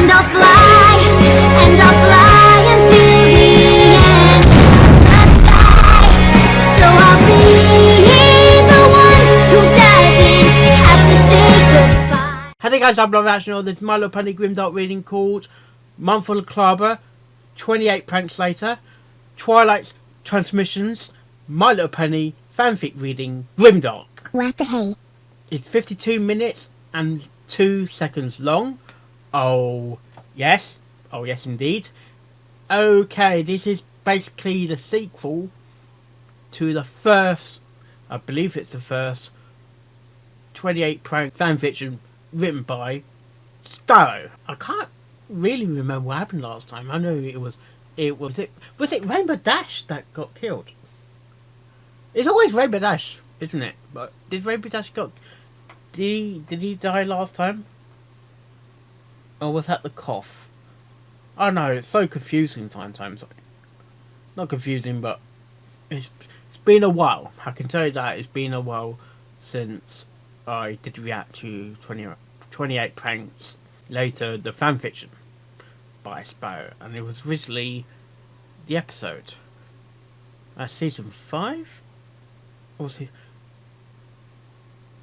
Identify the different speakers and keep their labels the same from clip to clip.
Speaker 1: and I'll fly until the end of the sky. So I'll be the one who doesn't have to say goodbye.
Speaker 2: Hey guys, I'm Action. This is My Little Pony GRIMDARK reading called Month of Macabre, 28 Pranks Later, Twilight's Transmissions, My Little Pony Fanfic reading GRIMDARK.
Speaker 1: What the hey?
Speaker 2: It's 52 minutes and 2 seconds long. Oh yes indeed. Okay, this is basically the sequel to the first, I believe it's the first 28 prank fanfiction written by Sparrow. I can't really remember what happened last time. I know was it Rainbow Dash that got killed? It's always Rainbow Dash, isn't it? But did Rainbow Dash did he die last time? Or was that the cough? I don't know, it's so confusing sometimes. Not confusing, but it's been a while. I can tell you that it's been a while since I did react to 28 Pranks Later, the fanfiction by Sparrow, and it was originally the episode. Season 5? Or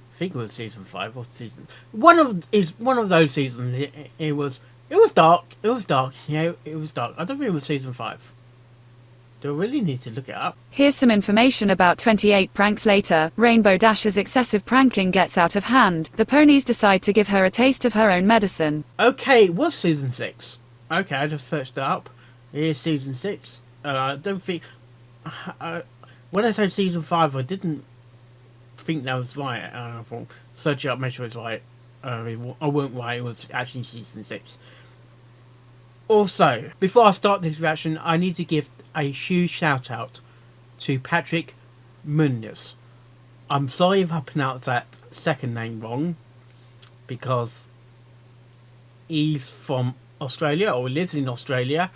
Speaker 2: I think it was season 5 or season. One of those seasons. It was dark. It was dark. Yeah, it was dark. I don't think it was season 5. Do I really need to look it up?
Speaker 3: Here's some information about 28 Pranks Later. Rainbow Dash's excessive pranking gets out of hand. The ponies decide to give her a taste of her own medicine.
Speaker 2: Okay, it was season 6. Okay, I just searched it up. It is season 6. I don't think... when I say season 5, I didn't think that was right. I thought, search it up, make sure it's right. I weren't right, it was actually season 6. Also, before I start this reaction, I need to give a huge shout out to Patrick Munoz. I'm sorry if I pronounced that second name wrong, because he's from Australia, or lives in Australia,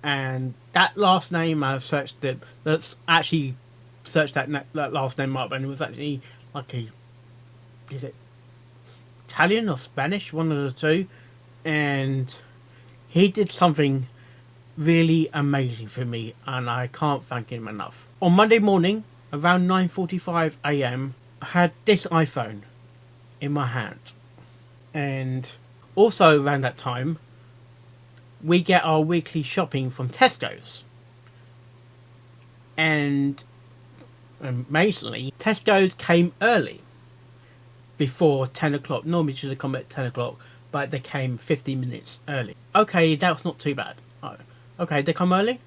Speaker 2: and that last name I searched it. That's actually searched that last name up, and it was actually like is it Italian or Spanish, one of the two, and he did something really amazing for me, and I can't thank him enough. On Monday morning, around 9:45 AM, I had this iPhone in my hand, and also around that time, we get our weekly shopping from Tesco's, and amazingly, Tesco's came early, before 10 o'clock. Normally it should have come at 10 o'clock, but they came 15 minutes early. Okay, that was not too bad. Okay, they come early?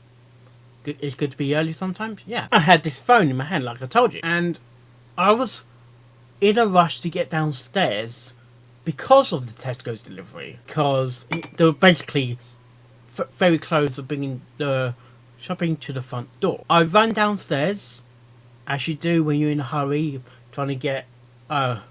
Speaker 2: It's good to be early sometimes? Yeah. I had this phone in my hand, like I told you, and I was in a rush to get downstairs because of the Tesco's delivery, because they were basically very close to bringing the shopping to the front door. I ran downstairs, as you do when you're in a hurry, trying to get to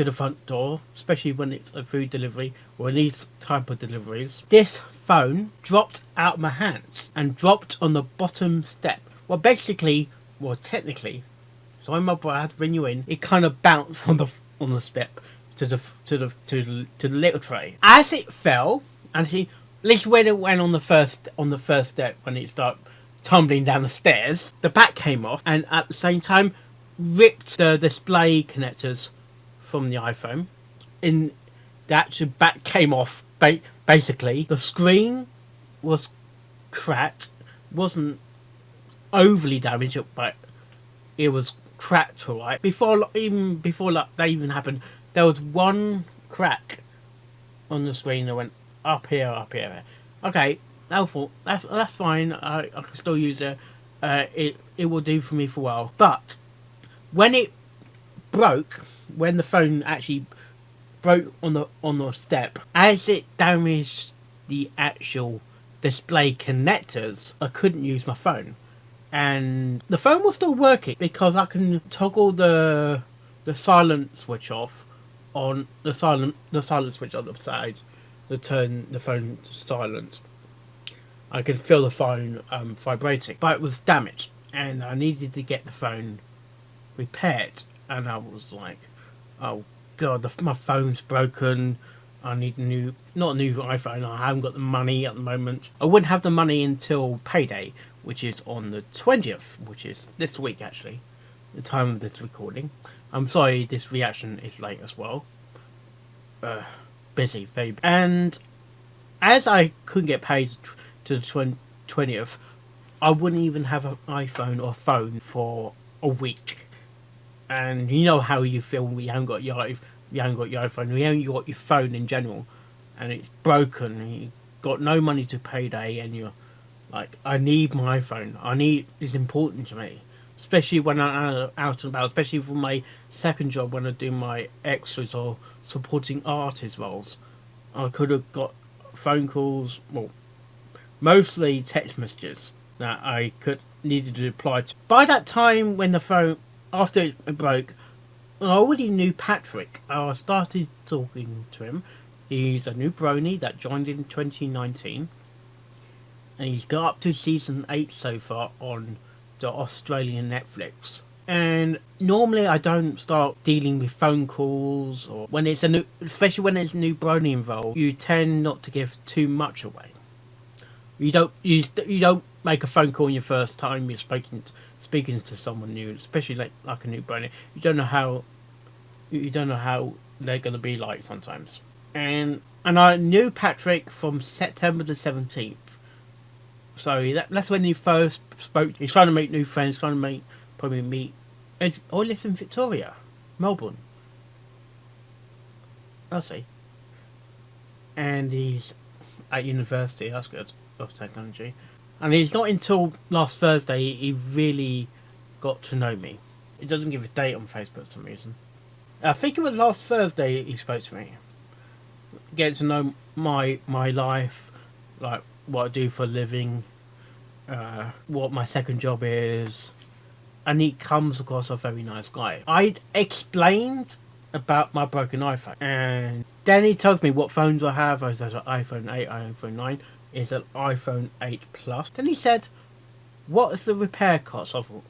Speaker 2: the front door, especially when it's a food delivery or these type of deliveries. This phone dropped out of my hands and dropped on the bottom step. Well, technically, so my brother had to bring you in. It kind of bounced on the step to the little tray. As it fell, and at least when it went on the first step, when it started tumbling down the stairs, the back came off, and at the same time ripped the display connectors from the iPhone. In the actual back came off. Basically, the screen was cracked. Wasn't overly damaged, but it was cracked, alright. Before that even happened, there was one crack on the screen that went up here. Okay, that's fine. I can still use it. It will do for me for a while. But when it broke, when the phone actually broke on the step, as it damaged the actual display connectors, I couldn't use my phone, and the phone was still working because I can toggle the silent switch off on the silent switch on the side to turn the phone to silent. I could feel the phone vibrating, but it was damaged, and I needed to get the phone repaired. And I was like, oh god, my phone's broken. I need not a new iPhone. I haven't got the money at the moment. I wouldn't have the money until payday, which is on the 20th, which is this week actually, the time of this recording. I'm sorry this reaction is late as well. Busy, very. And as I couldn't get paid to the 20th, I wouldn't even have an iPhone or phone for a week. And you know how you feel when you haven't got your iPhone, you haven't got your phone in general, and it's broken, and you got no money to payday, and you're like, I need my iPhone. It's important to me, especially when I'm out and about, especially for my second job when I do my extras or supporting artist roles. I could have got phone calls, well, mostly text messages that I needed to reply to. By that time, when the phone, after it broke, I already knew Patrick. I started talking to him. He's a new brony that joined in 2019. And he's got up to season 8 so far on the Australian Netflix. And normally I don't start dealing with phone calls, or when it's especially when there's a new brony involved, you tend not to give too much away. You don't make a phone call in your first time you're speaking to someone new, especially like a new brony. You don't know how they're gonna be like sometimes. And I knew Patrick from September the 17th. So that's when he first spoke. He's trying to make new friends, probably meet. Oh, he lives in Victoria, Melbourne. I'll see. And he's at university, that's good, of technology. And it's not until last Thursday he really got to know me. He doesn't give a date on Facebook for some reason. I think it was last Thursday he spoke to me. Get to know my life, like what I do for a living, what my second job is, and he comes across a very nice guy. I explained about my broken iPhone, and then he tells me what phones I have. I said an iPhone 8, iPhone 9, is an iPhone 8 Plus. Then he said, what is the repair cost? I thought,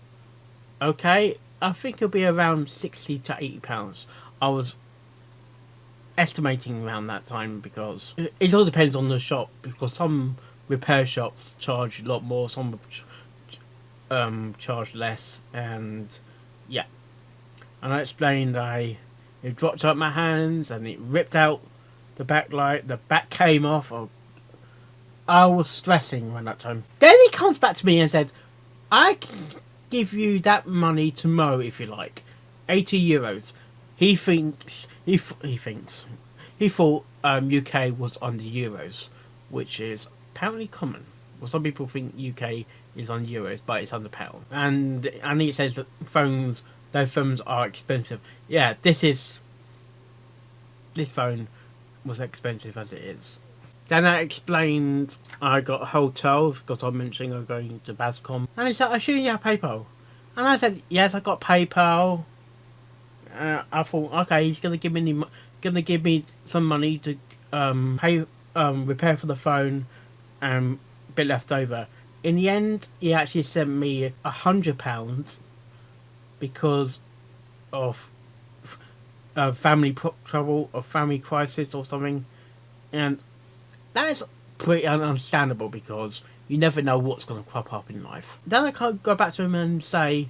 Speaker 2: okay, I think it'll be around £60 to £80. I was estimating around that time because it all depends on the shop, because some repair shops charge a lot more, some charge less, and yeah. And I explained it dropped out my hands and it ripped out the backlight, the back came off. I was stressing around that time. Then he comes back to me and said, I can give you that money to mow if you like, €80. He thought UK was under euros, which is apparently common. Well, some people think UK is on euros, but it's under pound. And it says that those phones are expensive. Yeah, this phone was expensive as it is. Then I explained I got a hotel because I'm mentioning I'm going to Bascom, and he said, "I assume you have PayPal," and I said, "Yes, I got PayPal." I thought, okay, he's gonna give me some money to pay repair for the phone and a bit left over. In the end, he actually sent me £100 because of family trouble or family crisis or something, and that is pretty understandable because you never know what's going to crop up in life. Then I can't go back to him and say,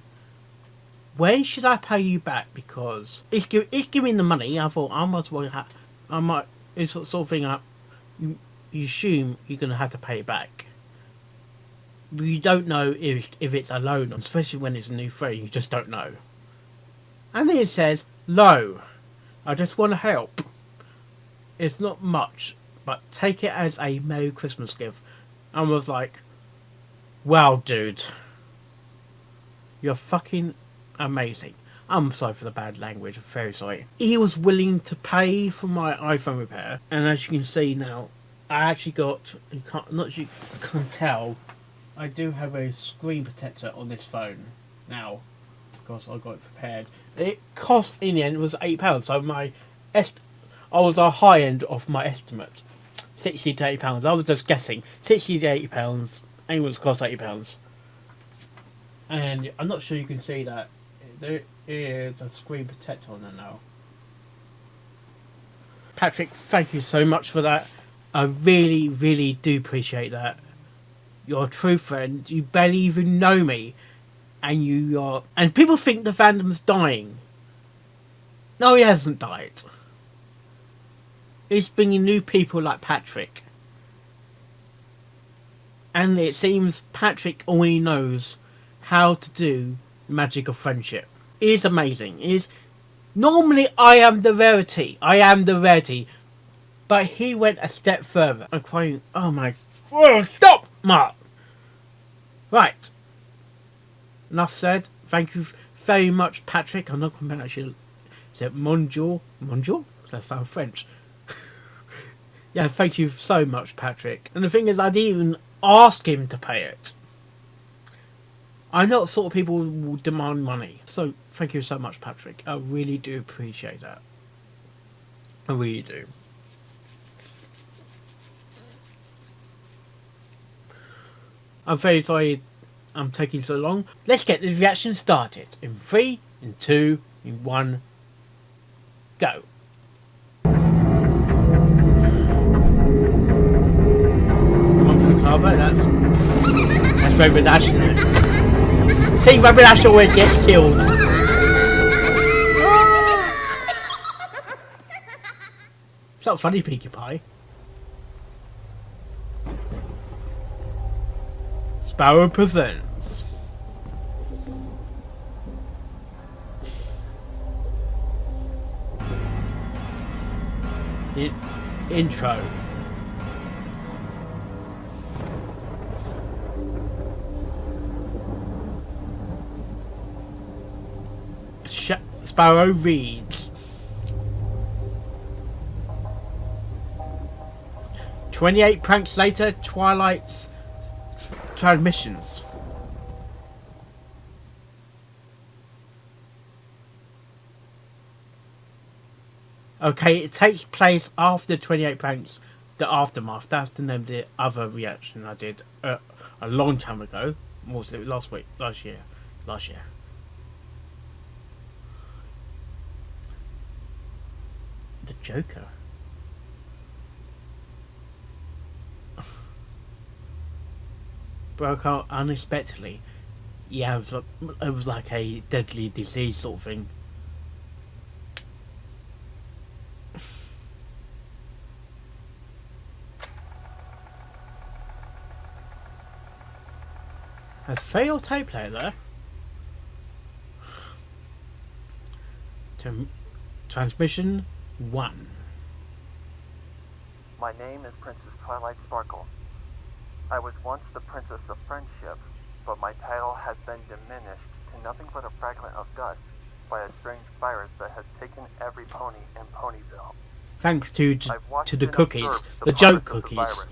Speaker 2: when should I pay you back? Because he's giving the money. I thought I might as well it's sort of thing. You assume you're going to have to pay it back. But you don't know if it's a loan, especially when it's a new friend. You just don't know. And then it says, "Lo, I just want to help. It's not much, but take it as a Merry Christmas gift." And was like, wow, dude, you're fucking amazing. I'm sorry for the bad language, I'm very sorry. He was willing to pay for my iPhone repair, and as you can see now, I actually got, you can't tell, I do have a screen protector on this phone now, because I got it prepared. It cost, in the end, it was £8, so I was a high end of my estimate. £60 to £80. I was just guessing. £60 to £80. And it was cost £80. And I'm not sure you can see that. There is a screen protector on there now. Patrick, thank you so much for that. I really, really do appreciate that. You're a true friend. You barely even know me. And people think the fandom's dying. No, he hasn't died. It's bringing new people like Patrick. And it seems Patrick already knows how to do the magic of friendship. It is amazing. Normally I am the rarity. But he went a step further. I'm crying. Oh my... Oh, stop, Mark! Right. Enough said. Thank you very much, Patrick. I'm not going to actually... Is it Monjour? Monjour? That sounds French. Yeah, thank you so much, Patrick. And the thing is, I didn't even ask him to pay it. I'm not the sort of people who will demand money. So, thank you so much, Patrick. I really do appreciate that. I really do. I'm very sorry I'm taking so long. Let's get the reaction started. In 3, in 2, in 1, go. One for Clara, that's Rainbow Dash. See, Rainbow Dash always gets killed. It's not funny, Pinkie Pie. Sparrow presents. Intro. Sparrow reads. 28 pranks later, Twilight's transmissions. Okay, it takes place after 28 pranks, the aftermath. That's the name of the other reaction I did a long time ago. What was it? Last year. The Joker. Broke out unexpectedly. Yeah, it was like a deadly disease sort of thing. Has failed tape player there. Transmission 1.
Speaker 4: My name is Princess Twilight Sparkle. I was once the Princess of Friendship, but my title has been diminished to nothing but a fragment of dust by a strange virus that has taken every pony in Ponyville.
Speaker 2: Thanks to the cookies,
Speaker 4: observed
Speaker 2: the joke
Speaker 4: progress of
Speaker 2: cookies.
Speaker 4: virus.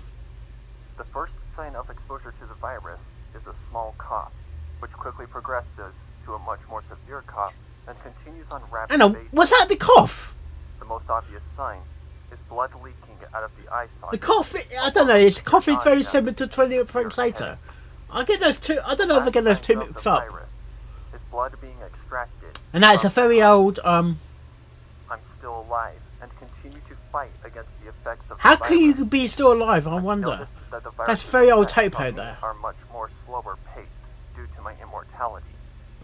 Speaker 4: The first sign of exposure to the virus is a small cough, which quickly progresses to a much more severe cough and continues on rapid
Speaker 2: Hang on,
Speaker 4: basis.
Speaker 2: was that the cough?
Speaker 4: The most obvious sign is blood leaking out of the eye socket.
Speaker 2: The cough, I don't know, the cough is very similar to 28 pranks later. I get those two, I don't know if I get those two mixed up.
Speaker 4: Is blood being extracted.
Speaker 2: And that's a very old,
Speaker 4: I'm still alive and continue to fight against the effects of
Speaker 2: how
Speaker 4: the
Speaker 2: can
Speaker 4: virus.
Speaker 2: you be still alive, I wonder?
Speaker 4: Noticed that the
Speaker 2: That's
Speaker 4: virus's
Speaker 2: very old
Speaker 4: effects
Speaker 2: tape
Speaker 4: on
Speaker 2: out
Speaker 4: me
Speaker 2: there.
Speaker 4: are much more slower paced due to my immortality.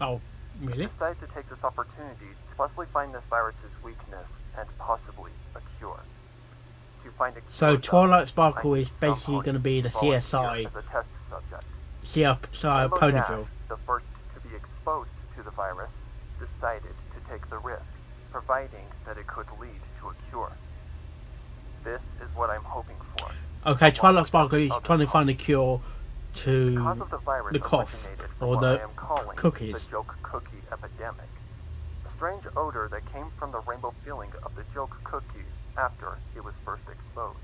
Speaker 2: Oh, really?
Speaker 4: I decided to take this opportunity to possibly find this virus's weakness and possibly a cure. To find a cure,
Speaker 2: So Twilight Sparkle
Speaker 4: I
Speaker 2: is
Speaker 4: need
Speaker 2: basically
Speaker 4: someone
Speaker 2: going to be the
Speaker 4: to volunteer
Speaker 2: CSI,
Speaker 4: as a test subject.
Speaker 2: CSI
Speaker 4: Rainbow
Speaker 2: Ponyville.
Speaker 4: Dash, the first to be exposed to the virus, decided to take the risk, providing that it could lead to a cure. This is what I'm hoping for.
Speaker 2: Okay, Twilight Sparkle is trying to find a cure
Speaker 4: The
Speaker 2: to
Speaker 4: cause of the virus
Speaker 2: the cough,
Speaker 4: originated from
Speaker 2: or
Speaker 4: what
Speaker 2: the
Speaker 4: I am calling
Speaker 2: cookies.
Speaker 4: the joke cookie epidemic. A strange odor that came from the rainbow feeling of the joke cookie after it was first exposed,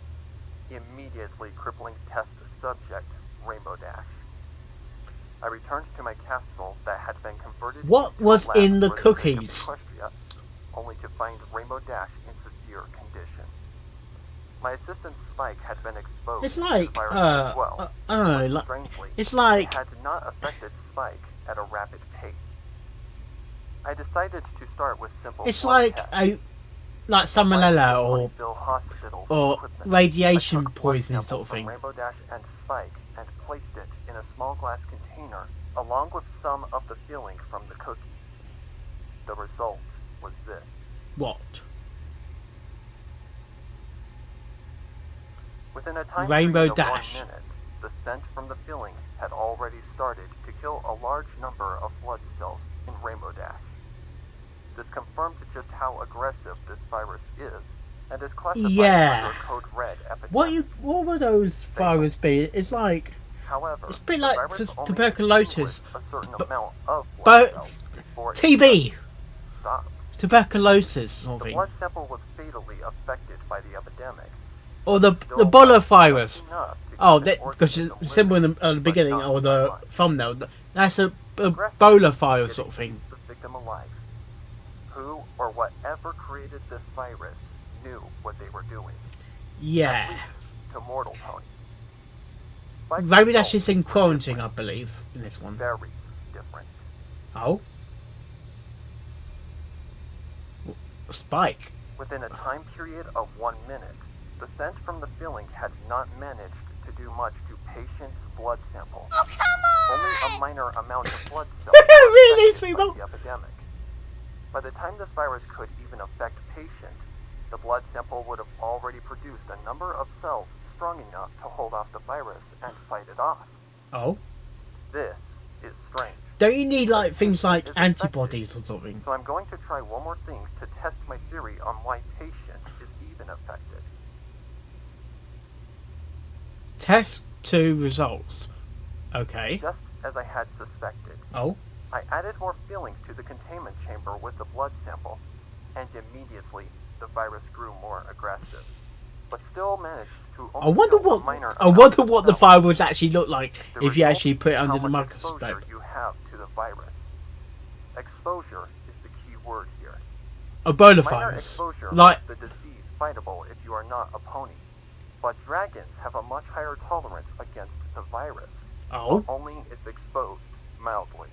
Speaker 4: immediately crippling test subject Rainbow Dash. I returned to my castle that had been converted
Speaker 2: What
Speaker 4: into
Speaker 2: was
Speaker 4: a lab
Speaker 2: in the
Speaker 4: for
Speaker 2: cookies?
Speaker 4: Equestria, only to find Rainbow Dash in severe condition. My assistant Spike had been exposed
Speaker 2: It's
Speaker 4: to
Speaker 2: like,
Speaker 4: the virus as well.
Speaker 2: I don't know,
Speaker 4: but
Speaker 2: like,
Speaker 4: strangely,
Speaker 2: it's like,
Speaker 4: it had not affected Spike at a rapid pace. I decided to start with simple
Speaker 2: it's
Speaker 4: blood
Speaker 2: like
Speaker 4: tests.
Speaker 2: like salmonella or
Speaker 4: Bill Hospital
Speaker 2: or
Speaker 4: equipment.
Speaker 2: radiation
Speaker 4: I took blood
Speaker 2: poisoning
Speaker 4: sample
Speaker 2: sort of
Speaker 4: from
Speaker 2: thing.
Speaker 4: Rainbow Dash and Spike and placed it in a small glass container along with some of the filling from the cookies. The result was this.
Speaker 2: What?
Speaker 4: Within a time
Speaker 2: Rainbow
Speaker 4: period of
Speaker 2: Dash.
Speaker 4: 1 minute, the scent from the filling had already started to kill a large number of blood cells in Rainbow Dash. This confirmed just how aggressive this virus is, and is classified
Speaker 2: Yeah.
Speaker 4: under Code Red epidemic.
Speaker 2: What would those viruses be? It's like
Speaker 4: However,
Speaker 2: it's a bit
Speaker 4: the
Speaker 2: like
Speaker 4: virus only
Speaker 2: tuberculosis,
Speaker 4: extinguished a certain
Speaker 2: but-
Speaker 4: amount of blood
Speaker 2: but
Speaker 4: cells before it
Speaker 2: TB,
Speaker 4: stopped.
Speaker 2: tuberculosis sort of
Speaker 4: The
Speaker 2: thing,
Speaker 4: blood sample was fatally affected by the epidemic.
Speaker 2: or the
Speaker 4: Still
Speaker 2: Ebola
Speaker 4: wasn't
Speaker 2: virus.
Speaker 4: enough to
Speaker 2: Oh,
Speaker 4: keep an
Speaker 2: because
Speaker 4: organism
Speaker 2: it's symbol in
Speaker 4: living,
Speaker 2: the
Speaker 4: but
Speaker 2: beginning
Speaker 4: not
Speaker 2: or
Speaker 4: by
Speaker 2: the
Speaker 4: much.
Speaker 2: thumbnail. That's a
Speaker 4: Aggressive
Speaker 2: Ebola virus
Speaker 4: getting
Speaker 2: sort of thing.
Speaker 4: The victim alive. Who or whatever created this virus knew what they were doing.
Speaker 2: Yeah.
Speaker 4: At least to mortal ponies. Spike's
Speaker 2: Rainbow Dash
Speaker 4: results
Speaker 2: is in
Speaker 4: were
Speaker 2: quarantine, I
Speaker 4: different.
Speaker 2: believe, in this one.
Speaker 4: Very different.
Speaker 2: Oh. Spike.
Speaker 4: Within a time period of 1 minute, the scent from the filling had not managed to do much to patients' blood samples. Only a minor amount of blood cells were
Speaker 2: Really,
Speaker 4: affected by
Speaker 2: sweetheart?
Speaker 4: the epidemic. By the time this virus could even affect patients, the blood sample would have already produced a number of cells strong enough to hold off the virus and fight it off.
Speaker 2: Oh.
Speaker 4: This is strange.
Speaker 2: Don't you need like things like antibodies or something?
Speaker 4: So I'm going to try one more thing to test my theory on why patient is even affected.
Speaker 2: Test 2 results. Okay.
Speaker 4: Just as I had suspected,
Speaker 2: Oh.
Speaker 4: I added more fillings to the containment chamber with the blood sample, and immediately the virus grew more aggressive, but still managed to
Speaker 2: I
Speaker 4: only
Speaker 2: wonder
Speaker 4: kill a
Speaker 2: what
Speaker 4: minor
Speaker 2: I
Speaker 4: amount
Speaker 2: wonder
Speaker 4: of
Speaker 2: what the
Speaker 4: cells.
Speaker 2: virus actually looked like
Speaker 4: The
Speaker 2: if you
Speaker 4: result
Speaker 2: actually put it
Speaker 4: is
Speaker 2: under
Speaker 4: how
Speaker 2: the
Speaker 4: much exposure
Speaker 2: microscope.
Speaker 4: you have to the virus. Exposure is the key word here.
Speaker 2: Ebola
Speaker 4: Minor
Speaker 2: virus.
Speaker 4: exposure
Speaker 2: Like
Speaker 4: makes the disease fightable if you are not a pony, but dragons have a much higher tolerance against the virus.
Speaker 2: oh,
Speaker 4: Only if exposed mildly.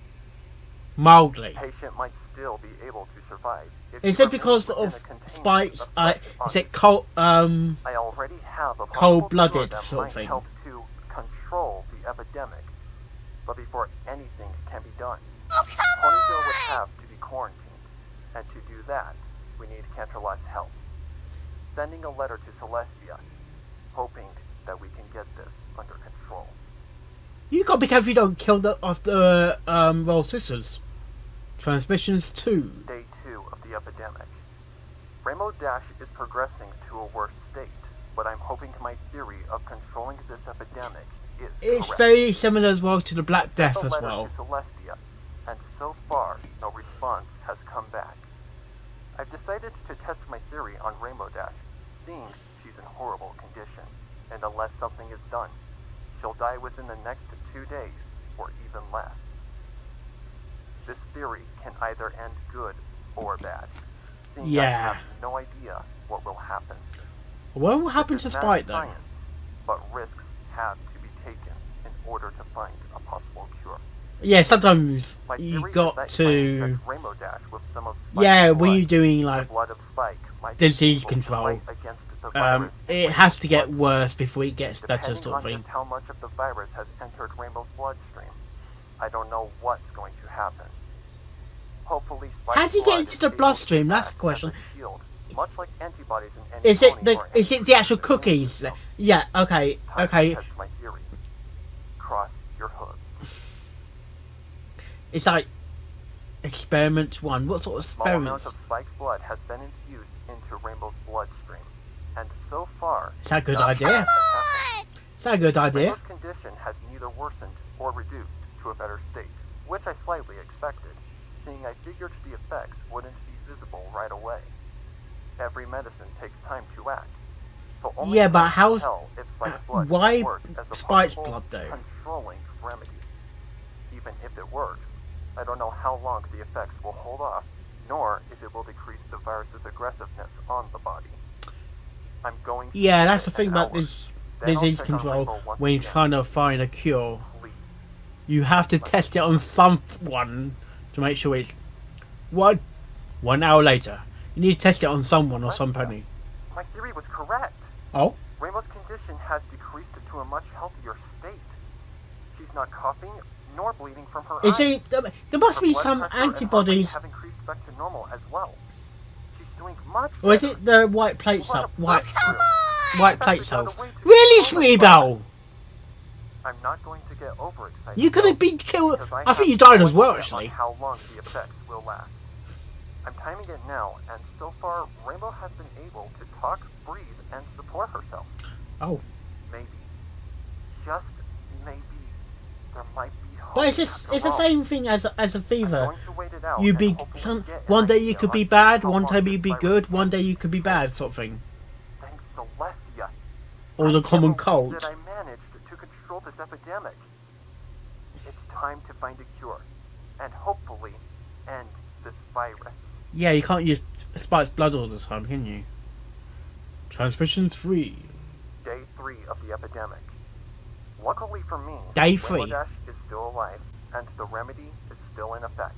Speaker 2: mildly.
Speaker 4: Patient might still be able to survive. If
Speaker 2: Is
Speaker 4: you
Speaker 2: it because
Speaker 4: remain within
Speaker 2: of
Speaker 4: a contained
Speaker 2: Spike's?
Speaker 4: effect on
Speaker 2: Is it cold?
Speaker 4: I already have a
Speaker 2: Cold-blooded
Speaker 4: that
Speaker 2: sort of
Speaker 4: might
Speaker 2: thing.
Speaker 4: help to control the epidemic. But before anything can be done, Ponyville would have to be quarantined, and to do that, we need Canterlot's help. Sending a letter to Celestia, hoping that we can get this under control.
Speaker 2: You got to be careful you don't kill the of the royal sisters. Transmissions 2.
Speaker 4: Day 2 of the epidemic. Rainbow Dash is progressing to a worse state, but I'm hoping my theory of controlling this epidemic is
Speaker 2: It's
Speaker 4: correct.
Speaker 2: very similar as well to the Black Death
Speaker 4: Sent a
Speaker 2: as
Speaker 4: letter
Speaker 2: well.
Speaker 4: to Celestia, and so far, no response has come back. I've decided to test my theory on Rainbow Dash, seeing she's in horrible condition, and unless something is done, she'll die within the next 2 days, or even less. This theory can either end good or bad, seeing I
Speaker 2: Yeah.
Speaker 4: have no idea what will happen.
Speaker 2: What will happen
Speaker 4: It's
Speaker 2: to
Speaker 4: mad
Speaker 2: Spike though?
Speaker 4: science, but risks have to be taken in order to find a possible cure.
Speaker 2: Yeah, sometimes
Speaker 4: My
Speaker 2: you
Speaker 4: theory is
Speaker 2: got
Speaker 4: that
Speaker 2: to.
Speaker 4: if I inject Rainbow Dash with some of Spike's
Speaker 2: Yeah,
Speaker 4: blood,
Speaker 2: when you're doing
Speaker 4: the
Speaker 2: like
Speaker 4: blood of Spike might be
Speaker 2: disease
Speaker 4: able to
Speaker 2: control,
Speaker 4: fight against the virus
Speaker 2: it
Speaker 4: with
Speaker 2: has to get
Speaker 4: blood.
Speaker 2: worse before it gets better,
Speaker 4: Depending
Speaker 2: sort
Speaker 4: on
Speaker 2: of thing.
Speaker 4: just how much of the virus has entered Rainbow's bloodstream, I don't know what's going to happen. Hopefully, Spike's
Speaker 2: How do you get
Speaker 4: blood
Speaker 2: into
Speaker 4: is
Speaker 2: the
Speaker 4: able to
Speaker 2: bloodstream? That's
Speaker 4: act
Speaker 2: the question.
Speaker 4: as a shield, much like antibodies in any
Speaker 2: Is it
Speaker 4: pony
Speaker 2: the
Speaker 4: or
Speaker 2: is
Speaker 4: any
Speaker 2: it the actual
Speaker 4: immune
Speaker 2: cookies?
Speaker 4: system.
Speaker 2: Yeah. Okay.
Speaker 4: Time to
Speaker 2: Okay.
Speaker 4: test my theory. Cross your hooves.
Speaker 2: It's like experiment 1. What sort of
Speaker 4: Small amount
Speaker 2: experiments?
Speaker 4: of Spike's blood has been infused into Rainbow's bloodstream, and so far,
Speaker 2: Is that a good
Speaker 4: nothing
Speaker 2: idea?
Speaker 4: has happened.
Speaker 2: Is that a good idea?
Speaker 4: Rainbow's condition has neither worsened or reduced to a better state, which I slightly expected, seeing I figured the effects wouldn't be visible right away. Every medicine takes time to act, so only
Speaker 2: Yeah,
Speaker 4: time
Speaker 2: but
Speaker 4: will
Speaker 2: how's-
Speaker 4: tell if Spike's blood
Speaker 2: why
Speaker 4: work as a
Speaker 2: Spike's
Speaker 4: possible
Speaker 2: blood, though?
Speaker 4: controlling remedy. Even if it works, I don't know how long the effects will hold off, nor if it will decrease the virus's aggressiveness on the body. I'm going to
Speaker 2: Yeah,
Speaker 4: give
Speaker 2: that's
Speaker 4: it
Speaker 2: the thing
Speaker 4: an
Speaker 2: about
Speaker 4: hour.
Speaker 2: this
Speaker 4: Then I'll
Speaker 2: disease
Speaker 4: check on
Speaker 2: control.
Speaker 4: Rainbow once
Speaker 2: When you're
Speaker 4: again.
Speaker 2: trying to find a cure,
Speaker 4: Please.
Speaker 2: you have to test it on someone to make sure it's 1 hour later. You need to test it on someone or
Speaker 4: What?
Speaker 2: some pony.
Speaker 4: My theory was correct.
Speaker 2: Oh?
Speaker 4: Rainbow's condition has decreased to a much healthier state. She's not coughing nor bleeding from her
Speaker 2: Is
Speaker 4: eyes.
Speaker 2: it? There must
Speaker 4: Her
Speaker 2: be
Speaker 4: blood
Speaker 2: some
Speaker 4: pressure and heart rate
Speaker 2: antibodies.
Speaker 4: have increased back to normal as well. She's doing much
Speaker 2: Or is
Speaker 4: better.
Speaker 2: it the white plate
Speaker 4: You
Speaker 2: cell?
Speaker 4: wanna
Speaker 2: White
Speaker 4: push through.
Speaker 2: white
Speaker 4: In fact,
Speaker 2: plate
Speaker 4: we found a
Speaker 2: cells.
Speaker 4: way to
Speaker 2: Really,
Speaker 4: control this
Speaker 2: Sweebo?
Speaker 4: I'm not going to get overexcited.
Speaker 2: You could have
Speaker 4: though,
Speaker 2: been killed.
Speaker 4: because
Speaker 2: I
Speaker 4: have
Speaker 2: think you died as
Speaker 4: no
Speaker 2: well,
Speaker 4: idea on
Speaker 2: actually.
Speaker 4: how long the effects will last. I'm timing it now, and so far, Rainbow has been able to talk, breathe, and support herself.
Speaker 2: Oh.
Speaker 4: Maybe, just maybe, there might be hope.
Speaker 2: But it's
Speaker 4: after
Speaker 2: the
Speaker 4: all.
Speaker 2: same thing as a
Speaker 4: I'm
Speaker 2: fever.
Speaker 4: going to wait it out
Speaker 2: You
Speaker 4: and
Speaker 2: be
Speaker 4: hopefully get
Speaker 2: one
Speaker 4: an
Speaker 2: day you
Speaker 4: idea
Speaker 2: could be
Speaker 4: on
Speaker 2: bad,
Speaker 4: how
Speaker 2: one
Speaker 4: long
Speaker 2: day
Speaker 4: this
Speaker 2: you be
Speaker 4: virus
Speaker 2: good,
Speaker 4: will
Speaker 2: one day you could be bad, sort of thing.
Speaker 4: Thanks, Celestia.
Speaker 2: Or the
Speaker 4: I
Speaker 2: common
Speaker 4: can't
Speaker 2: cold.
Speaker 4: believe that I managed to control this epidemic. It's time to find a cure, and hopefully end this virus.
Speaker 2: Yeah, you can't use Spike's blood all the time, can you? Transmissions free.
Speaker 4: Day 3 of the epidemic. Luckily for me,
Speaker 2: Day 3.
Speaker 4: Rainbow Dash is still alive, and the remedy is still in effect.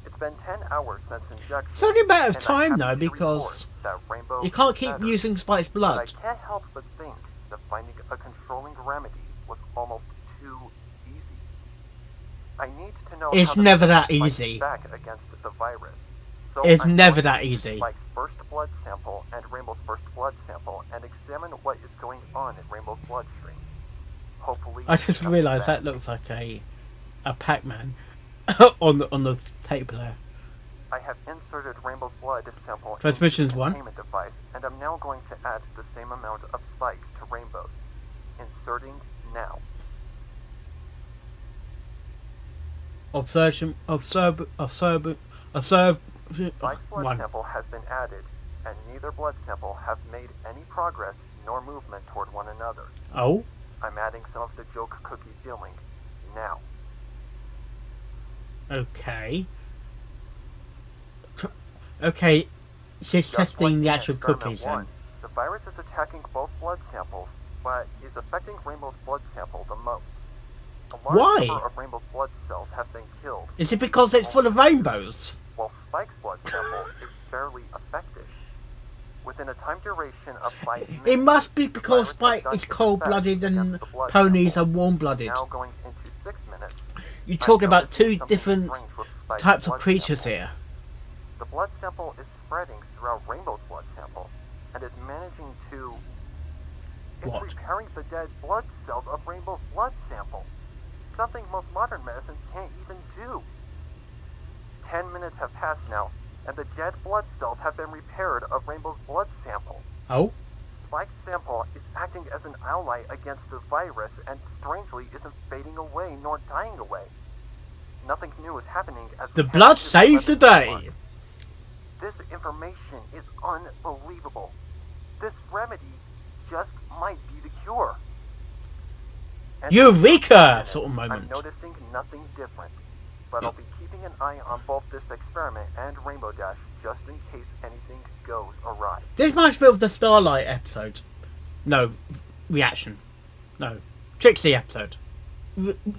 Speaker 4: It's been 10 hours since injection.
Speaker 2: It's only a matter of
Speaker 4: and I'm
Speaker 2: time
Speaker 4: happy
Speaker 2: though,
Speaker 4: to
Speaker 2: because
Speaker 4: report that Rainbow
Speaker 2: you can't
Speaker 4: is
Speaker 2: keep
Speaker 4: better.
Speaker 2: using Spike's
Speaker 4: But
Speaker 2: blood.
Speaker 4: I can't help but think that finding a controlling remedy was almost too easy. I need to know
Speaker 2: It's
Speaker 4: how the
Speaker 2: never that
Speaker 4: fight
Speaker 2: easy.
Speaker 4: back against the virus. So
Speaker 2: It's
Speaker 4: I'm
Speaker 2: never
Speaker 4: going
Speaker 2: that
Speaker 4: to use
Speaker 2: easy.
Speaker 4: Spike's first blood sample and Rainbow's first blood sample and examine what is going on in Rainbow's bloodstream. Hopefully,
Speaker 2: I just
Speaker 4: nothing
Speaker 2: realised
Speaker 4: bad.
Speaker 2: that looks like a Pac-Man on the tape player.
Speaker 4: I have inserted Rainbow's blood sample
Speaker 2: Transmissions
Speaker 4: into the
Speaker 2: 1.
Speaker 4: containment device, and I'm now going to add the same amount of Spike to Rainbow's. Inserting now.
Speaker 2: Observe
Speaker 4: Spike's blood
Speaker 2: 1.
Speaker 4: sample has been added, and neither blood sample have made any progress nor movement toward one another.
Speaker 2: Oh,
Speaker 4: I'm adding some of the joke cookie filling now.
Speaker 2: okay. Okay, she's
Speaker 4: Just
Speaker 2: testing
Speaker 4: like
Speaker 2: the
Speaker 4: in
Speaker 2: actual
Speaker 4: Experiment
Speaker 2: cookies
Speaker 4: 1,
Speaker 2: then.
Speaker 4: the virus is attacking both blood samples, but is affecting Rainbow's blood sample the most. A large
Speaker 2: Why?
Speaker 4: number of Rainbow's blood cells have been killed,
Speaker 2: Is it because it's full of rainbows?
Speaker 4: while Spike's blood sample is barely affected. Within a time duration of 5 minutes,
Speaker 2: It must be
Speaker 4: the
Speaker 2: because
Speaker 4: virus has
Speaker 2: Spike
Speaker 4: done
Speaker 2: is
Speaker 4: its
Speaker 2: cold-blooded
Speaker 4: effect
Speaker 2: and
Speaker 4: against the blood
Speaker 2: ponies are
Speaker 4: sample.
Speaker 2: warm-blooded.
Speaker 4: Now going into 6 minutes,
Speaker 2: You talk
Speaker 4: I'm
Speaker 2: about
Speaker 4: noticing
Speaker 2: two
Speaker 4: something
Speaker 2: different
Speaker 4: strange with Spike's
Speaker 2: types of
Speaker 4: blood
Speaker 2: creatures
Speaker 4: sample.
Speaker 2: here.
Speaker 4: The blood sample is spreading throughout Rainbow's blood sample, and is managing to... It's
Speaker 2: What?
Speaker 4: repairing the dead blood cells of Rainbow's blood sample. Something most modern medicine can't even do. 10 minutes have passed now, and the dead blood cells have been repaired of Rainbow's blood sample.
Speaker 2: Oh?
Speaker 4: Spike's sample is acting as an ally against the virus, and strangely isn't fading away nor dying away. Nothing new is happening as
Speaker 2: The
Speaker 4: we head
Speaker 2: blood
Speaker 4: into
Speaker 2: saves the
Speaker 4: 11th
Speaker 2: day!
Speaker 4: month. This information is unbelievable. This remedy just might be the cure. And
Speaker 2: Eureka!
Speaker 4: in
Speaker 2: Sort of
Speaker 4: I'm
Speaker 2: moment.
Speaker 4: noticing nothing different, but I'll be keeping an eye on both this experiment and Rainbow Dash just in case anything goes awry.
Speaker 2: This reminds me of the Starlight episode. No, reaction. No, Trixie episode.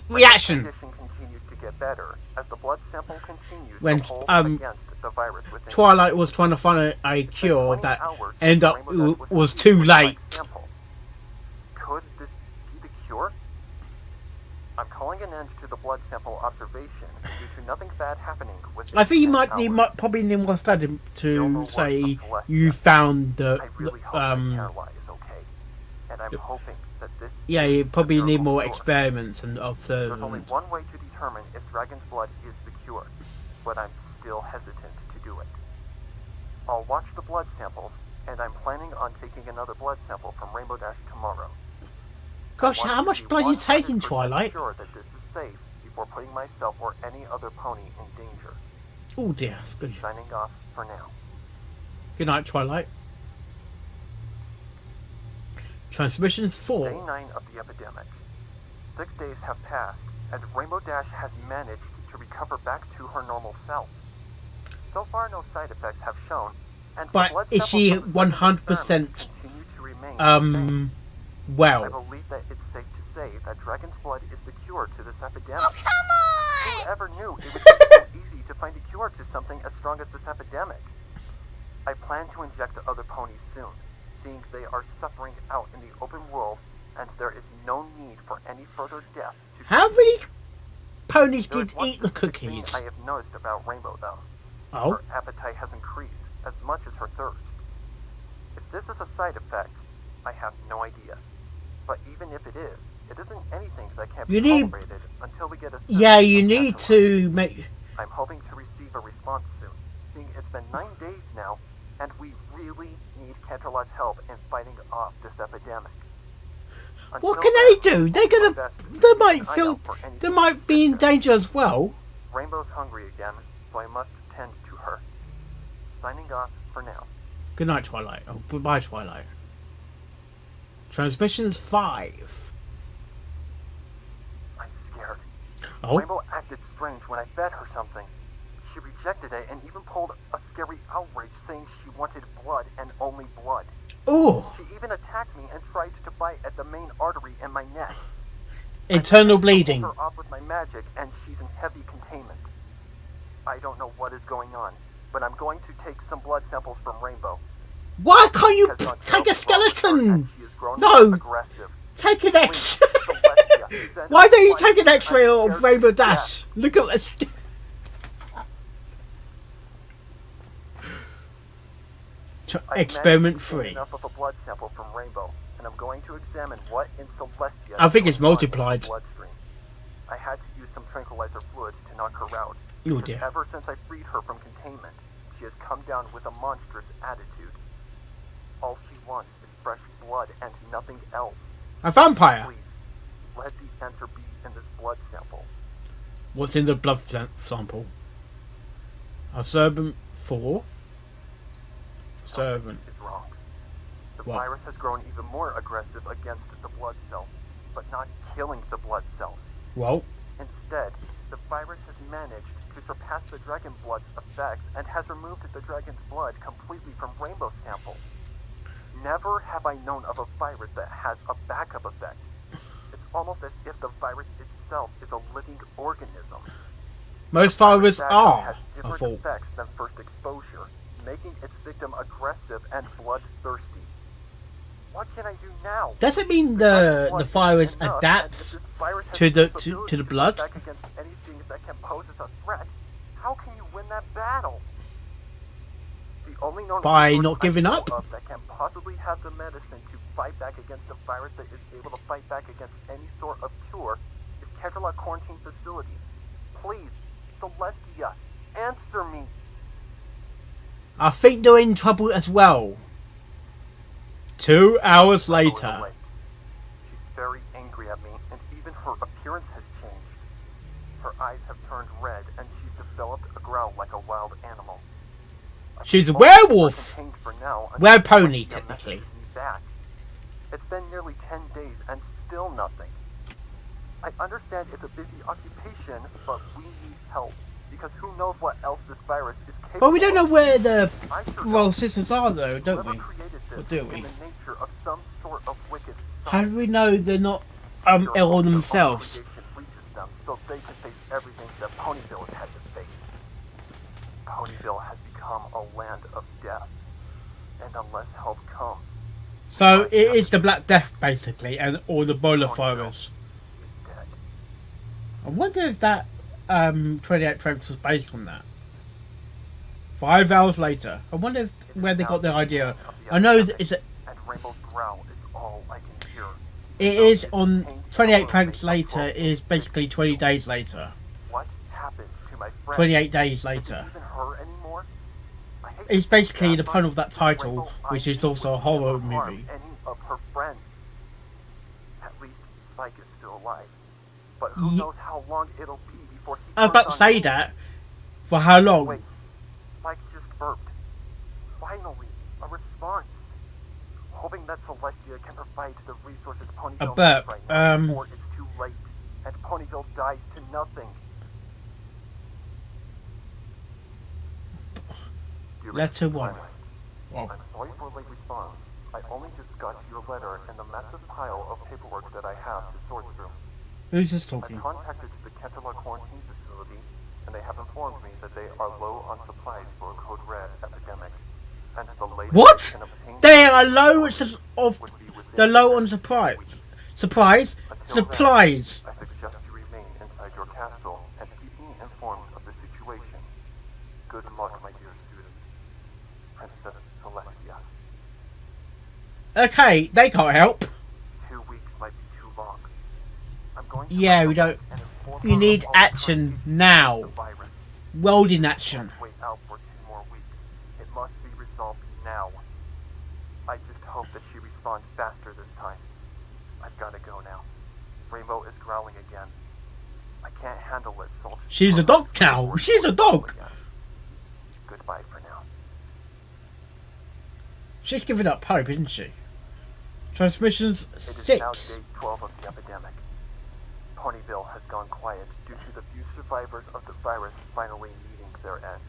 Speaker 2: Reaction!
Speaker 4: The condition continues to get better as the blood sample continues
Speaker 2: When,
Speaker 4: to hold
Speaker 2: um,
Speaker 4: against the virus within.
Speaker 2: Twilight was trying to find a
Speaker 4: It's been
Speaker 2: cure
Speaker 4: 20
Speaker 2: that
Speaker 4: hours
Speaker 2: ended
Speaker 4: since
Speaker 2: up
Speaker 4: Rainbow Dash
Speaker 2: was
Speaker 4: infused
Speaker 2: too
Speaker 4: with
Speaker 2: late.
Speaker 4: Spike's sample. Could this be the cure? I'm calling an end to the blood sample observation due to nothing bad happening with
Speaker 2: I think you
Speaker 4: 10
Speaker 2: might
Speaker 4: hours.
Speaker 2: probably need more study
Speaker 4: Still no
Speaker 2: to
Speaker 4: word
Speaker 2: say
Speaker 4: from Celestia.
Speaker 2: you found the
Speaker 4: I really hope that Caroline is okay, and I'm hoping that this
Speaker 2: yeah,
Speaker 4: is
Speaker 2: you
Speaker 4: the
Speaker 2: probably need
Speaker 4: miracle
Speaker 2: more
Speaker 4: cure.
Speaker 2: experiments and
Speaker 4: There's only
Speaker 2: observation.
Speaker 4: one way to determine if dragon's blood is the cure, but I'm still hesitant to do it. I'll watch the blood samples, and I'm planning on taking another blood sample from Rainbow Dash tomorrow.
Speaker 2: Gosh,
Speaker 4: I want
Speaker 2: how
Speaker 4: to
Speaker 2: much
Speaker 4: be
Speaker 2: blood are you taking,
Speaker 4: 100%
Speaker 2: Twilight?
Speaker 4: Sure that this is safe before putting myself or any other pony in danger.
Speaker 2: Oh dear, that's good.
Speaker 4: Signing off for now.
Speaker 2: Good night, Twilight. Transmissions
Speaker 4: Day
Speaker 2: 4.
Speaker 4: 9 of the epidemic. 6 days have passed, and Rainbow Dash has managed to recover back to her normal self. So far, no side effects have shown, and the
Speaker 2: But
Speaker 4: blood
Speaker 2: is
Speaker 4: samples
Speaker 2: she
Speaker 4: from the
Speaker 2: 100%
Speaker 4: experiment continue to remain the same. I
Speaker 2: Well,
Speaker 4: believe that it's safe to say that dragon's blood is the cure to this epidemic.
Speaker 1: Oh, come on!
Speaker 4: Who ever knew it would be so easy to find a cure to something as strong as this epidemic? I plan to inject the other ponies soon, seeing they are suffering out in the open world, and there is no need for any further death to
Speaker 2: How many ponies
Speaker 4: There
Speaker 2: did
Speaker 4: is one
Speaker 2: eat the
Speaker 4: specific thing
Speaker 2: cookies?
Speaker 4: I have noticed about Rainbow, though.
Speaker 2: Oh,
Speaker 4: Her appetite has increased as much as her thirst. If this is a side effect, I have no idea. But even if it is, it isn't anything that can
Speaker 2: You
Speaker 4: be
Speaker 2: need-
Speaker 4: tolerated until we get a
Speaker 2: yeah,
Speaker 4: certain
Speaker 2: you need
Speaker 4: potential.
Speaker 2: to make...
Speaker 4: I'm hoping to receive a response soon, seeing it's been 9 days now, and we really need Canterlot's help in fighting off this epidemic.
Speaker 2: What
Speaker 4: Until
Speaker 2: can
Speaker 4: then,
Speaker 2: they do? They're
Speaker 4: I'll do my
Speaker 2: gonna...
Speaker 4: best to
Speaker 2: They
Speaker 4: keep
Speaker 2: might
Speaker 4: an eye
Speaker 2: feel...
Speaker 4: out for any
Speaker 2: They might be in
Speaker 4: suspicion.
Speaker 2: danger as well.
Speaker 4: Rainbow's hungry again, so I must tend to her. Signing off for now.
Speaker 2: Good night, Twilight. Oh, goodbye, Twilight. Transmissions 5.
Speaker 4: I'm scared.
Speaker 2: Oh,
Speaker 4: Rainbow acted strange when I fed her something. She rejected it and even pulled a scary outrage saying she wanted blood and only blood.
Speaker 2: ooh.
Speaker 4: She even attacked me and tried to bite at the main artery in my neck.
Speaker 2: Internal
Speaker 4: I
Speaker 2: bleeding.
Speaker 4: pulled her off with my magic and she's in heavy containment. I don't know what is going on, but I'm going to take some blood samples from Rainbow.
Speaker 2: Why can't you
Speaker 4: Has gone
Speaker 2: take a
Speaker 4: terribly wrong with her,
Speaker 2: skeleton?
Speaker 4: and she has grown
Speaker 2: No.
Speaker 4: more aggressive.
Speaker 2: Take an
Speaker 4: Please,
Speaker 2: X.
Speaker 4: Celestia, send
Speaker 2: Why
Speaker 4: us
Speaker 2: don't you
Speaker 4: blood.
Speaker 2: take an X-ray
Speaker 4: I'm
Speaker 2: of
Speaker 4: scared
Speaker 2: Rainbow
Speaker 4: to death.
Speaker 2: Dash? Look at this.
Speaker 4: I've
Speaker 2: Experiment
Speaker 4: managed to get
Speaker 2: 3.
Speaker 4: enough of a blood sample from Rainbow, and I'm going to examine what in Celestia
Speaker 2: I think
Speaker 4: is
Speaker 2: it's
Speaker 4: going on in her
Speaker 2: multiplied.
Speaker 4: bloodstream. I had to use some tranquilizer fluids to knock her out.
Speaker 2: Oh
Speaker 4: because
Speaker 2: dear.
Speaker 4: Ever since I freed her from containment, she has come down with a monstrous attitude. All she wants is fresh blood and nothing else.
Speaker 2: A vampire.
Speaker 4: Please, let the answer be in this blood sample.
Speaker 2: What's in the blood sample? A servant 4. Servant.
Speaker 4: Something is wrong. The
Speaker 2: What?
Speaker 4: virus has grown even more aggressive against the blood cell, but not killing the blood cells.
Speaker 2: Well,
Speaker 4: Instead, the virus has managed to surpass the dragon blood's effects and has removed the dragon's blood completely from Rainbow sample. Never have I known of a virus that has a backup effect. It's almost as if the virus itself is a living organism.
Speaker 2: most viruses
Speaker 4: Backup
Speaker 2: are
Speaker 4: has
Speaker 2: a
Speaker 4: different
Speaker 2: fault.
Speaker 4: effects than first exposure, making its victim aggressive and bloodthirsty. What can I do now?
Speaker 2: Does it mean
Speaker 4: Blood
Speaker 2: the
Speaker 4: is
Speaker 2: virus
Speaker 4: enough, and
Speaker 2: adapts
Speaker 4: if this virus has
Speaker 2: to the
Speaker 4: ability
Speaker 2: blood?
Speaker 4: fight back against anything that can pose as a threat, how can you win that battle? The only known
Speaker 2: By
Speaker 4: resource
Speaker 2: not
Speaker 4: I
Speaker 2: giving
Speaker 4: know
Speaker 2: up?
Speaker 4: of that can possibly have the medicine to fight back against a virus that is able to fight back against any sort of cure is Canterlot Quarantine Facility. Please, Celestia, answer me.
Speaker 2: I think they're in trouble as well. 2 hours
Speaker 4: Rainbow is
Speaker 2: later.
Speaker 4: awake. She's very angry at me, and even her appearance has changed. Her eyes have turned red, and she's developed a growl like a wild animal.
Speaker 2: She's a
Speaker 4: Most are
Speaker 2: werewolf.
Speaker 4: contained for now until
Speaker 2: Were pony,
Speaker 4: Celestia
Speaker 2: technically.
Speaker 4: messages me back. It's been nearly 10 days, and still nothing. I understand it's a busy occupation, but we need help, because who knows what else this virus is capable
Speaker 2: But we don't know
Speaker 4: of.
Speaker 2: where the
Speaker 4: I sure
Speaker 2: royal
Speaker 4: don't.
Speaker 2: sisters are though, don't
Speaker 4: Whoever
Speaker 2: we?
Speaker 4: created this
Speaker 2: Or do
Speaker 4: is
Speaker 2: we?
Speaker 4: in the nature of some sort of wicked
Speaker 2: How
Speaker 4: son.
Speaker 2: do we know they're not
Speaker 4: Sure
Speaker 2: ill
Speaker 4: hope their own
Speaker 2: themselves?
Speaker 4: creation reaches them so they can face everything that Ponyville has had to face. Ponyville has become a land of death, and unless help comes,
Speaker 2: So it is the Black Death basically, and or the boiler
Speaker 4: Ponyville
Speaker 2: virus.
Speaker 4: is dead.
Speaker 2: I wonder if that 28 Pranks was based on that. 5 hours later. I wonder if, where they got the idea. I know that it's
Speaker 4: And Rainbow's growl is all I can hear.
Speaker 2: it is on 28 Pranks later is basically 20 days later.
Speaker 4: What happened to my friend?
Speaker 2: 28 days
Speaker 4: Is it
Speaker 2: later.
Speaker 4: even her anymore? I hate
Speaker 2: It's
Speaker 4: to
Speaker 2: basically
Speaker 4: say
Speaker 2: the
Speaker 4: that,
Speaker 2: pun
Speaker 4: but
Speaker 2: of that title,
Speaker 4: Rainbow,
Speaker 2: which
Speaker 4: I
Speaker 2: is
Speaker 4: knew
Speaker 2: also a
Speaker 4: would
Speaker 2: horror
Speaker 4: never harm
Speaker 2: movie.
Speaker 4: Any of her friends. At least Spike is still alive. But who
Speaker 2: Ye-
Speaker 4: knows how long it'll be before he
Speaker 2: I was about to
Speaker 4: turns
Speaker 2: say
Speaker 4: on
Speaker 2: that. For how
Speaker 4: me.
Speaker 2: long?
Speaker 4: Wait, Spike just burped. Finally, a response. Hoping that Celestia can provide the resources Ponyville
Speaker 2: burp,
Speaker 4: needs right now before
Speaker 2: um,
Speaker 4: it's too late, and Ponyville dies to nothing. Dear
Speaker 2: Letter
Speaker 4: Mrs.
Speaker 2: 1.
Speaker 4: Twilight,
Speaker 2: Oh.
Speaker 4: I'm sorry for late response. I only just got your letter and the massive pile of paperwork that I have to sort through.
Speaker 2: Who's this
Speaker 4: I
Speaker 2: talking?
Speaker 4: contacted the Canterlot Quarantine Facility, and they have informed me that they are low on supplies for a Code Red epidemic. and the latest
Speaker 2: What?
Speaker 4: can obtain
Speaker 2: They are low of
Speaker 4: would be within
Speaker 2: the low on
Speaker 4: minutes.
Speaker 2: supplies. Supplies?
Speaker 4: Until then,
Speaker 2: Supplies.
Speaker 4: I suggest you remain inside your castle and keep me informed of the situation. Good luck, my dear student. Princess Celestia.
Speaker 2: Okay, they can't help.
Speaker 4: 2 weeks might be too long. I'm going to
Speaker 2: Yeah,
Speaker 4: write
Speaker 2: we don't.
Speaker 4: and inform
Speaker 2: We
Speaker 4: her
Speaker 2: need
Speaker 4: of all the
Speaker 2: action
Speaker 4: current
Speaker 2: now.
Speaker 4: the virus.
Speaker 2: Welding action.
Speaker 4: Can't wait out for 2 more weeks. It must be resolved now. I just hope that she responds faster this time. I've got to go now. Rainbow is growling again. I can't handle it, so
Speaker 2: She's a dog cow. She's a dog.
Speaker 4: Goodbye for now.
Speaker 2: She's giving up hope, isn't she? Transmissions
Speaker 4: It is now
Speaker 2: 6.
Speaker 4: day 12 of the epidemic. Ponyville has gone quiet due to the few survivors of the virus finally meeting their end.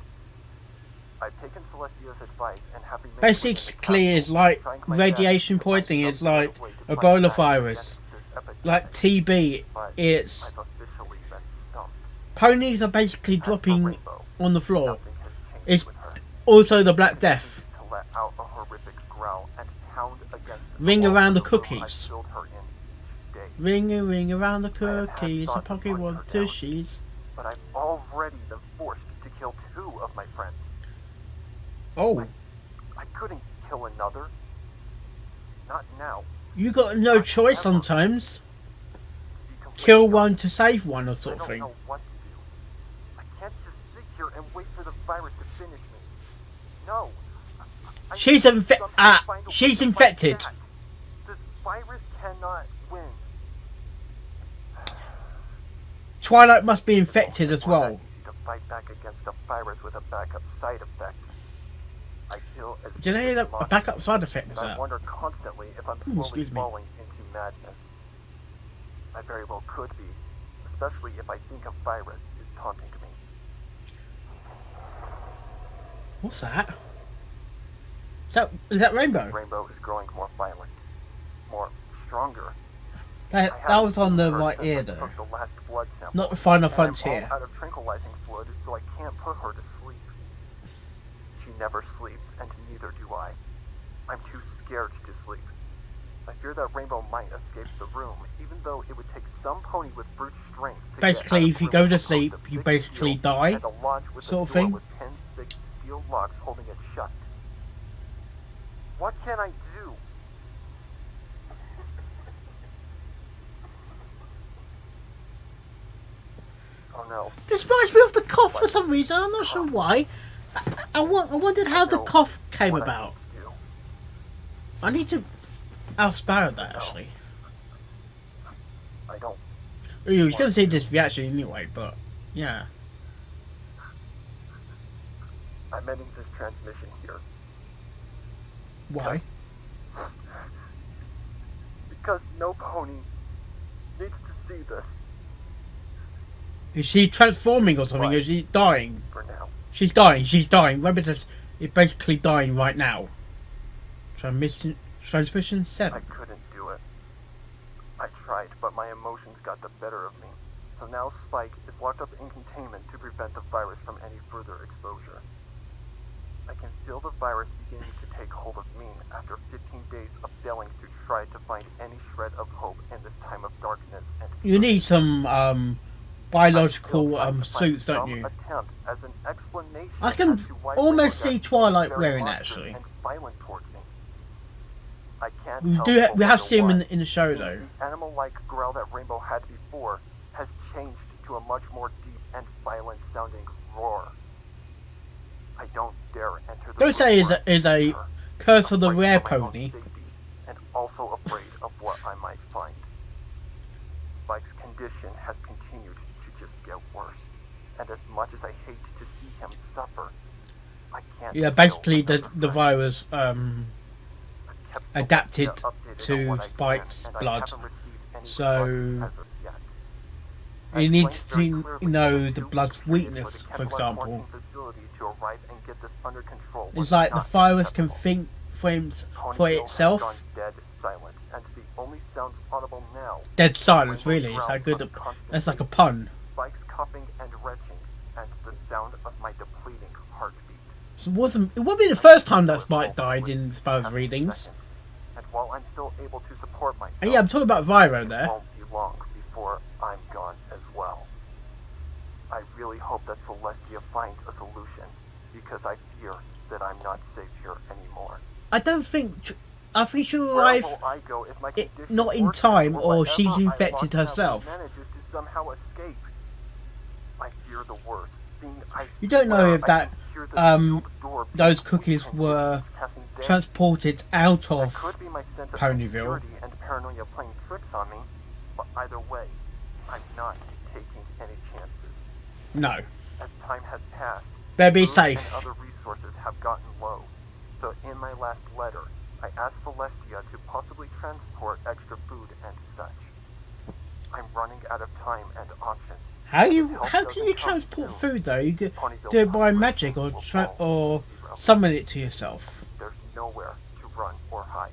Speaker 4: I've taken Celestia's advice and have remained within the
Speaker 2: Basically,
Speaker 4: castle,
Speaker 2: it's like
Speaker 4: trying my best
Speaker 2: radiation
Speaker 4: to find
Speaker 2: poisoning.
Speaker 4: some
Speaker 2: It's like
Speaker 4: sort of way to fight
Speaker 2: Ebola
Speaker 4: back
Speaker 2: virus.
Speaker 4: against this epidemic.
Speaker 2: Like TB.
Speaker 4: But
Speaker 2: It's
Speaker 4: I've officially been stumped.
Speaker 2: ponies are basically
Speaker 4: As for
Speaker 2: dropping
Speaker 4: Rainbow,
Speaker 2: on the floor.
Speaker 4: nothing has changed
Speaker 2: It's
Speaker 4: with her.
Speaker 2: also the Black Death.
Speaker 4: To let out a horrific growl and pound against
Speaker 2: Ring
Speaker 4: walls
Speaker 2: around the
Speaker 4: of room I
Speaker 2: cookies.
Speaker 4: filled her in each day.
Speaker 2: Ring around the
Speaker 4: I have had
Speaker 2: cookies. A
Speaker 4: thoughts of
Speaker 2: pocket
Speaker 4: putting
Speaker 2: one
Speaker 4: her
Speaker 2: to
Speaker 4: down.
Speaker 2: she's.
Speaker 4: But I've already been forced to kill 2 of my friends.
Speaker 2: Oh,
Speaker 4: I couldn't kill another. Not now.
Speaker 2: you got no choice sometimes.
Speaker 4: To be completely
Speaker 2: Kill
Speaker 4: honest,
Speaker 2: one to save one or
Speaker 4: I
Speaker 2: sort of
Speaker 4: don't
Speaker 2: thing.
Speaker 4: know what to do. I can't just sit here and wait for the virus to finish me. No. I
Speaker 2: She's
Speaker 4: need to
Speaker 2: infe-
Speaker 4: somehow find a way
Speaker 2: she's
Speaker 4: to fight
Speaker 2: infected.
Speaker 4: back. This virus cannot win.
Speaker 2: Twilight must be infected as
Speaker 4: It's not that
Speaker 2: well.
Speaker 4: easy to fight back against a virus with a backup side effect. I feel as
Speaker 2: Do you know that a backup side effect is
Speaker 4: and I
Speaker 2: that?
Speaker 4: wonder constantly if I'm
Speaker 2: Ooh,
Speaker 4: slowly
Speaker 2: excuse me.
Speaker 4: falling into madness. I very well could be, especially if I think a virus is taunting me.
Speaker 2: What's that? Is that Rainbow?
Speaker 4: Rainbow is growing more violent, more stronger.
Speaker 2: That was on the right ear though.
Speaker 4: Took the last blood sample,
Speaker 2: Not the final
Speaker 4: and I'm
Speaker 2: frontier.
Speaker 4: all out of tranquilizing fluid, so I can't put her to sleep. She never sleeps, and neither do I. I'm too scared to sleep. I fear that Rainbow might escape the room, even though it would take some pony with brute strength to
Speaker 2: Basically,
Speaker 4: get out
Speaker 2: if
Speaker 4: of
Speaker 2: you
Speaker 4: the
Speaker 2: go
Speaker 4: room
Speaker 2: to
Speaker 4: and close
Speaker 2: sleep,
Speaker 4: the
Speaker 2: you
Speaker 4: big
Speaker 2: basically
Speaker 4: seal
Speaker 2: die,
Speaker 4: and a lodge with a
Speaker 2: sort of
Speaker 4: door
Speaker 2: thing.
Speaker 4: with 10 thick steel locks holding it shut. What can I do? Oh no.
Speaker 2: This reminds me of the cough for some reason. I'm not sure why. I wondered how the cough came
Speaker 4: What I
Speaker 2: about.
Speaker 4: need to do.
Speaker 2: I need to ask Sparrow that actually.
Speaker 4: I don't.
Speaker 2: He's going to see this reaction anyway, but yeah.
Speaker 4: I'm ending this transmission here.
Speaker 2: Why?
Speaker 4: Because no pony needs to see this
Speaker 2: Is she transforming or something?
Speaker 4: Right.
Speaker 2: Or is she dying?
Speaker 4: for now.
Speaker 2: She's dying. Rabbit is basically dying right now. Transmission
Speaker 4: I
Speaker 2: 7.
Speaker 4: couldn't do it. I tried, but my emotions got the better of me. So now Spike is locked up in containment to prevent the virus from any further exposure. I can feel the virus beginning to take hold of me after 15 days of failing to try to find any shred of hope in this time of darkness and
Speaker 2: You need some
Speaker 4: I'm
Speaker 2: biological
Speaker 4: still trying to find
Speaker 2: suits, don't
Speaker 4: some
Speaker 2: you?
Speaker 4: attempt as an explanation
Speaker 2: I can
Speaker 4: as to why
Speaker 2: almost
Speaker 4: Rainbow
Speaker 2: see
Speaker 4: got
Speaker 2: Twilight
Speaker 4: very
Speaker 2: wearing
Speaker 4: monstrous
Speaker 2: actually.
Speaker 4: and violent towards me. I can't
Speaker 2: We
Speaker 4: tell
Speaker 2: do.
Speaker 4: for
Speaker 2: We have
Speaker 4: whether
Speaker 2: seen him
Speaker 4: why.
Speaker 2: in the show though.
Speaker 4: The animal-like growl that Rainbow had before has changed to a much more deep and violent-sounding roar. I don't dare enter the
Speaker 2: Don't say
Speaker 4: room
Speaker 2: is
Speaker 4: where I
Speaker 2: a
Speaker 4: see her.
Speaker 2: curse of the
Speaker 4: Afraid
Speaker 2: rare
Speaker 4: for my own
Speaker 2: pony.
Speaker 4: safety, and also afraid of what I might find. Spike's condition has continued to just get worse, and as much as I hate to see him suffer, I can't.
Speaker 2: Yeah,
Speaker 4: kill
Speaker 2: basically the
Speaker 4: another friend.
Speaker 2: virus
Speaker 4: I've kept
Speaker 2: adapted
Speaker 4: Sophia updated
Speaker 2: to
Speaker 4: on what I can,
Speaker 2: Spike's
Speaker 4: and I
Speaker 2: blood.
Speaker 4: haven't received any
Speaker 2: So,
Speaker 4: responses as of yet. I
Speaker 2: you need
Speaker 4: explained very
Speaker 2: to
Speaker 4: clearly
Speaker 2: know
Speaker 4: what
Speaker 2: the
Speaker 4: to
Speaker 2: blood's
Speaker 4: do for the
Speaker 2: weakness, for
Speaker 4: Kevlar
Speaker 2: example.
Speaker 4: quarantine facility to arrive and get this under control
Speaker 2: It's
Speaker 4: was
Speaker 2: like the
Speaker 4: not
Speaker 2: virus can
Speaker 4: acceptable.
Speaker 2: think for
Speaker 4: Ponyville has
Speaker 2: itself.
Speaker 4: gone dead silent, and the only sounds audible now
Speaker 2: Dead silence,
Speaker 4: Rainbow's
Speaker 2: really. It's
Speaker 4: growl
Speaker 2: how good.
Speaker 4: of constant
Speaker 2: That's like a
Speaker 4: pain,
Speaker 2: pun.
Speaker 4: Spike's coughing and retching, and the sound of my depleting heartbeat.
Speaker 2: It wouldn't be the first time that Spike died in Sparrow's readings.
Speaker 4: And while I'm still able to support myself,
Speaker 2: And yeah, I'm talking about Vyro
Speaker 4: it
Speaker 2: there.
Speaker 4: won't be long before I'm gone as well. I really hope that Celestia finds a solution, because I fear that I'm not safe here anymore.
Speaker 2: I think she'll arrive
Speaker 4: Wherever I go, if my
Speaker 2: it,
Speaker 4: condition
Speaker 2: not in
Speaker 4: worsens
Speaker 2: time,
Speaker 4: or
Speaker 2: or she's
Speaker 4: whatever I
Speaker 2: infected
Speaker 4: lost
Speaker 2: herself.
Speaker 4: manages to somehow escape. I fear the worst.
Speaker 2: You don't know if that those
Speaker 4: being
Speaker 2: cookies
Speaker 4: opened
Speaker 2: were
Speaker 4: with passing day.
Speaker 2: transported out
Speaker 4: That
Speaker 2: of
Speaker 4: could be my sense of
Speaker 2: Ponyville.
Speaker 4: insecurity and paranoia playing tricks on me, but either way, I'm not taking any chances.
Speaker 2: No.
Speaker 4: As time has passed,
Speaker 2: Better be
Speaker 4: food
Speaker 2: safe.
Speaker 4: and other resources have gotten low. So in my last letter, I asked Celestia to possibly transport extra food and such. I'm running out of time and options.
Speaker 2: How can you transport food though? You could do it by magic or summon it to yourself.
Speaker 4: There's nowhere to run or hide.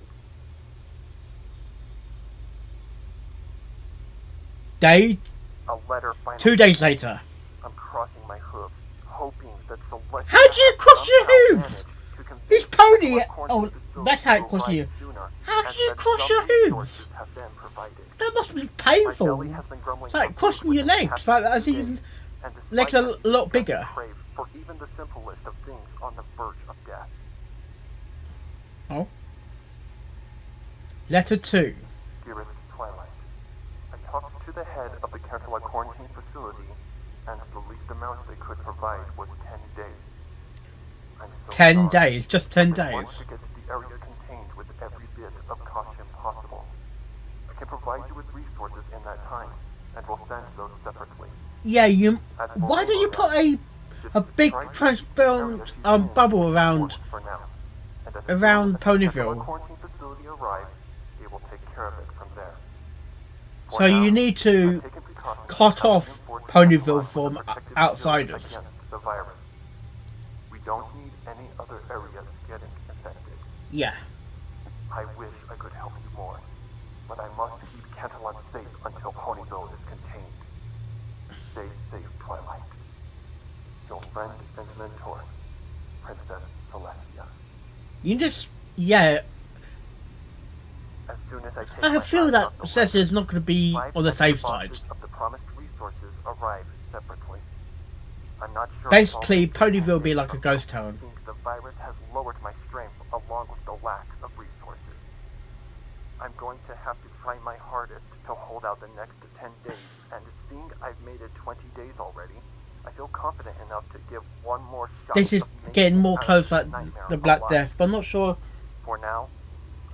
Speaker 4: A letter finally.
Speaker 2: 2 days later.
Speaker 4: I'm crossing my hooves, hoping that Celestia.
Speaker 2: How do you cross your
Speaker 4: somehow
Speaker 2: hooves?
Speaker 4: managed to convince
Speaker 2: This
Speaker 4: the
Speaker 2: pony.
Speaker 4: quarantine
Speaker 2: Oh,
Speaker 4: facility
Speaker 2: that's how it
Speaker 4: to
Speaker 2: crosses
Speaker 4: arrive
Speaker 2: you.
Speaker 4: sooner,
Speaker 2: How
Speaker 4: and
Speaker 2: do you
Speaker 4: that
Speaker 2: cross
Speaker 4: some
Speaker 2: your hooves?
Speaker 4: resources have been provided.
Speaker 2: That must be
Speaker 4: My
Speaker 2: painful.
Speaker 4: belly has been grumbling
Speaker 2: It's like
Speaker 4: for
Speaker 2: crossing
Speaker 4: food
Speaker 2: your
Speaker 4: within the
Speaker 2: legs.
Speaker 4: past
Speaker 2: Like as
Speaker 4: few
Speaker 2: his
Speaker 4: days, and despite
Speaker 2: legs are
Speaker 4: this,
Speaker 2: a lot
Speaker 4: I
Speaker 2: bigger.
Speaker 4: crave for even the simplest of things on the verge of death.
Speaker 2: Oh. Letter 2.
Speaker 4: Dearest Twilight, I talked to the head of the Canterla quarantine facility, and the least amount they could provide was 10 days. I'm so
Speaker 2: 10
Speaker 4: sorry.
Speaker 2: days. Just 10
Speaker 4: I want
Speaker 2: days.
Speaker 4: to get to the area contained with every bit of caution possible. I can provide you with resources in that time, and will send those separately.
Speaker 2: Yeah, you.
Speaker 4: As for
Speaker 2: Why don't you
Speaker 4: Rainbow
Speaker 2: put a
Speaker 4: Just
Speaker 2: big
Speaker 4: try to keep
Speaker 2: transparent
Speaker 4: the area
Speaker 2: bubble
Speaker 4: she's
Speaker 2: around
Speaker 4: in for now. And as
Speaker 2: around
Speaker 4: soon as the Canterla
Speaker 2: Ponyville?
Speaker 4: quarantine facility arrives, they will take care of it from there. For
Speaker 2: So you
Speaker 4: now,
Speaker 2: need to
Speaker 4: I've taken precautions
Speaker 2: cut
Speaker 4: to
Speaker 2: off
Speaker 4: reinforce
Speaker 2: Ponyville
Speaker 4: Canterla
Speaker 2: from
Speaker 4: with a protective
Speaker 2: outsiders.
Speaker 4: shield against the virus. We don't need any other areas getting infected.
Speaker 2: Yeah.
Speaker 4: I wish I could help you more, but I must keep Canterlot safe until Ponyville is contained. Stay safe, Twilight. Your friend and mentor, Princess Celestia.
Speaker 2: You just. Yeah.
Speaker 4: As soon as I take
Speaker 2: I
Speaker 4: my
Speaker 2: feel
Speaker 4: eyes
Speaker 2: that
Speaker 4: off the
Speaker 2: Ceci is not going to be
Speaker 4: weapon,
Speaker 2: on the
Speaker 4: 5
Speaker 2: safe
Speaker 4: extra
Speaker 2: side.
Speaker 4: boxes of the promised resources arrive separately. I'm not sure.
Speaker 2: Basically,
Speaker 4: if all
Speaker 2: Ponyville will be like a ghost
Speaker 4: I
Speaker 2: town.
Speaker 4: think the virus has lowered my strength along with the lack of resources. I'm going to have to try my hardest to hold out the next 10 days, and seeing I've made it 20 days already, I feel confident enough to give one more shot.
Speaker 2: This is
Speaker 4: of making
Speaker 2: getting more
Speaker 4: out of
Speaker 2: close
Speaker 4: this
Speaker 2: like
Speaker 4: nightmare
Speaker 2: the Black
Speaker 4: alive.
Speaker 2: Death, but I'm not sure
Speaker 4: For now,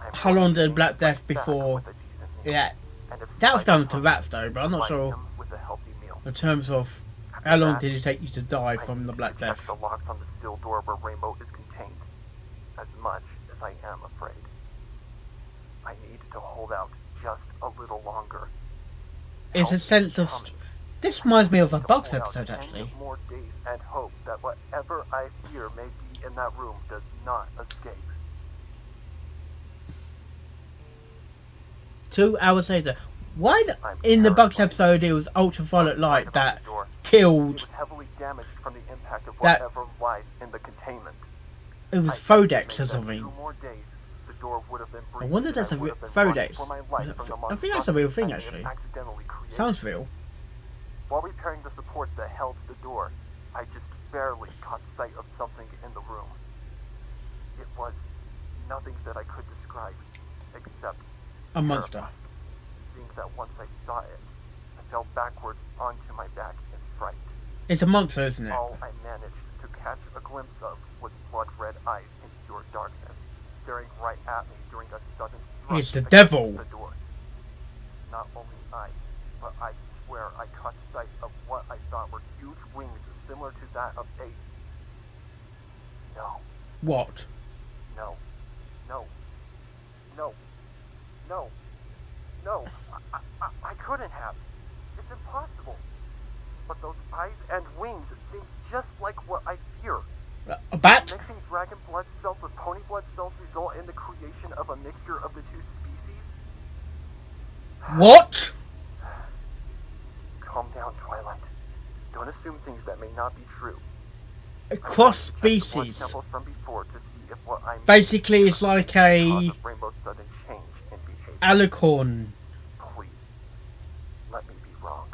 Speaker 4: I'm
Speaker 2: how long did
Speaker 4: hoping
Speaker 2: Black
Speaker 4: to
Speaker 2: Death
Speaker 4: fight back
Speaker 2: before.
Speaker 4: with a decent meal.
Speaker 2: Yeah.
Speaker 4: And if
Speaker 2: That was
Speaker 4: Spike
Speaker 2: down to
Speaker 4: comes,
Speaker 2: rats though, but I'm not
Speaker 4: provide
Speaker 2: sure
Speaker 4: him with a healthy meal.
Speaker 2: in terms of
Speaker 4: After
Speaker 2: how long
Speaker 4: that,
Speaker 2: did it take you to die
Speaker 4: I
Speaker 2: from
Speaker 4: need
Speaker 2: the
Speaker 4: to
Speaker 2: Black
Speaker 4: protect
Speaker 2: Death.
Speaker 4: the locks on the steel door where Rainbow is contained, as much as I am afraid. I need to hold out just a little longer.
Speaker 2: It's a
Speaker 4: Help
Speaker 2: sense
Speaker 4: me
Speaker 2: of.
Speaker 4: come.
Speaker 2: This reminds me of a
Speaker 4: To
Speaker 2: Bugs
Speaker 4: hold out
Speaker 2: episode
Speaker 4: 10
Speaker 2: actually.
Speaker 4: more days and hope that whatever I fear may be in that room does not escape.
Speaker 2: 2 hours later. Why
Speaker 4: I'm
Speaker 2: in the Bugs
Speaker 4: terrified.
Speaker 2: episode it was ultraviolet light
Speaker 4: About
Speaker 2: that
Speaker 4: the door. It
Speaker 2: killed.
Speaker 4: was heavily damaged from the impact of
Speaker 2: That-
Speaker 4: whatever lies in the containment.
Speaker 2: It was
Speaker 4: I think to
Speaker 2: Fodex
Speaker 4: make
Speaker 2: or
Speaker 4: that
Speaker 2: something.
Speaker 4: 2 more days, the door would have been
Speaker 2: I
Speaker 4: breached
Speaker 2: wonder if that's a
Speaker 4: and would
Speaker 2: real
Speaker 4: have been running
Speaker 2: Fodex.
Speaker 4: for my life from the
Speaker 2: I think that's a real thing
Speaker 4: monstrosity I may have
Speaker 2: actually.
Speaker 4: accidentally created.
Speaker 2: Sounds real.
Speaker 4: While repairing the supports that held the door, I just barely caught sight of something in the room. It was nothing that I could describe, except
Speaker 2: A monster.
Speaker 4: terrifying. Seeing that once I saw it, I fell backwards onto my back in fright.
Speaker 2: It's a monster, isn't it?
Speaker 4: All I managed to catch a glimpse of was blood-red eyes in pure darkness, staring right at me during a sudden thrust
Speaker 2: It's the
Speaker 4: against
Speaker 2: devil.
Speaker 4: the door. Not only I, but I swear I caught sight of what I thought were huge wings similar to that of a... No,
Speaker 2: What?
Speaker 4: no, no, no, no, no. I couldn't have. It's impossible. But those eyes and wings seem just like what I fear.
Speaker 2: A bat?
Speaker 4: Mixing dragon blood cells with pony blood cells result in the creation of a mixture of the 2 species?
Speaker 2: What?
Speaker 4: Calm down, Twilight. Don't assume things that may not be true.
Speaker 2: cross
Speaker 4: I checked the blood
Speaker 2: species.
Speaker 4: samples from before to see if what I
Speaker 2: Basically, it's like a
Speaker 4: cause of Rainbow's sudden change in behavior.
Speaker 2: alicorn.
Speaker 4: Please, let me be wrong.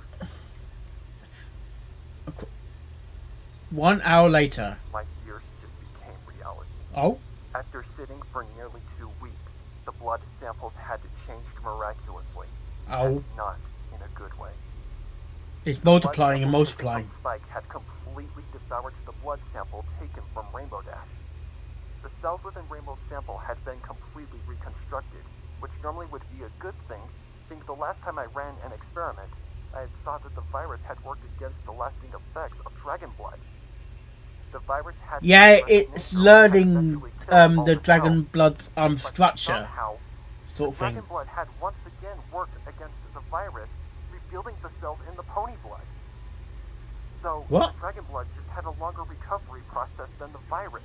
Speaker 2: 1 hour later.
Speaker 4: My fears just became reality.
Speaker 2: Oh,
Speaker 4: After sitting for nearly 2 weeks, the blood samples had changed miraculously.
Speaker 2: oh,
Speaker 4: And not in a good way.
Speaker 2: it's multiplying and multiplying.
Speaker 4: Spike had completely devoured the blood sample taken from Rainbow Dash. The cells within Rainbow's sample had been completely reconstructed, which normally would be a good thing, since the last time I ran an experiment, I had thought that the virus had worked against the lasting effects of dragon blood. The virus had
Speaker 2: Yeah, it's
Speaker 4: recognition
Speaker 2: learning
Speaker 4: and eventually killed all
Speaker 2: the
Speaker 4: the
Speaker 2: dragon
Speaker 4: cells.
Speaker 2: blood's
Speaker 4: But
Speaker 2: structure
Speaker 4: somehow,
Speaker 2: sort of thing.
Speaker 4: dragon blood had once again worked against the virus, rebuilding the cells in the pony blood. So,
Speaker 2: What?
Speaker 4: the dragon blood just had a longer recovery process than the virus.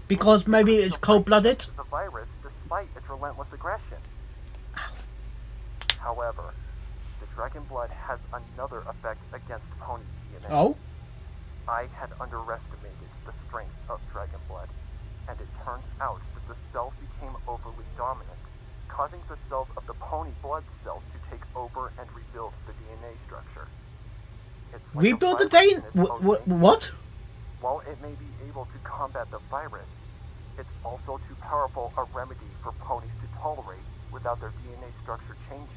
Speaker 2: Because maybe it's cold-blooded.
Speaker 4: The virus, despite its relentless aggression. However, the dragon blood has another effect against pony DNA.
Speaker 2: Oh,
Speaker 4: I had underestimated the strength of dragon blood, and it turns out that the cells became overly dominant, causing the cells of the pony blood cells to take over and rebuild the DNA structure. It's like a
Speaker 2: rebuild the
Speaker 4: virus
Speaker 2: day.
Speaker 4: in its own nature.
Speaker 2: What?
Speaker 4: While it may be able to combat the virus, it's also too powerful a remedy for ponies to tolerate without their DNA structure changing.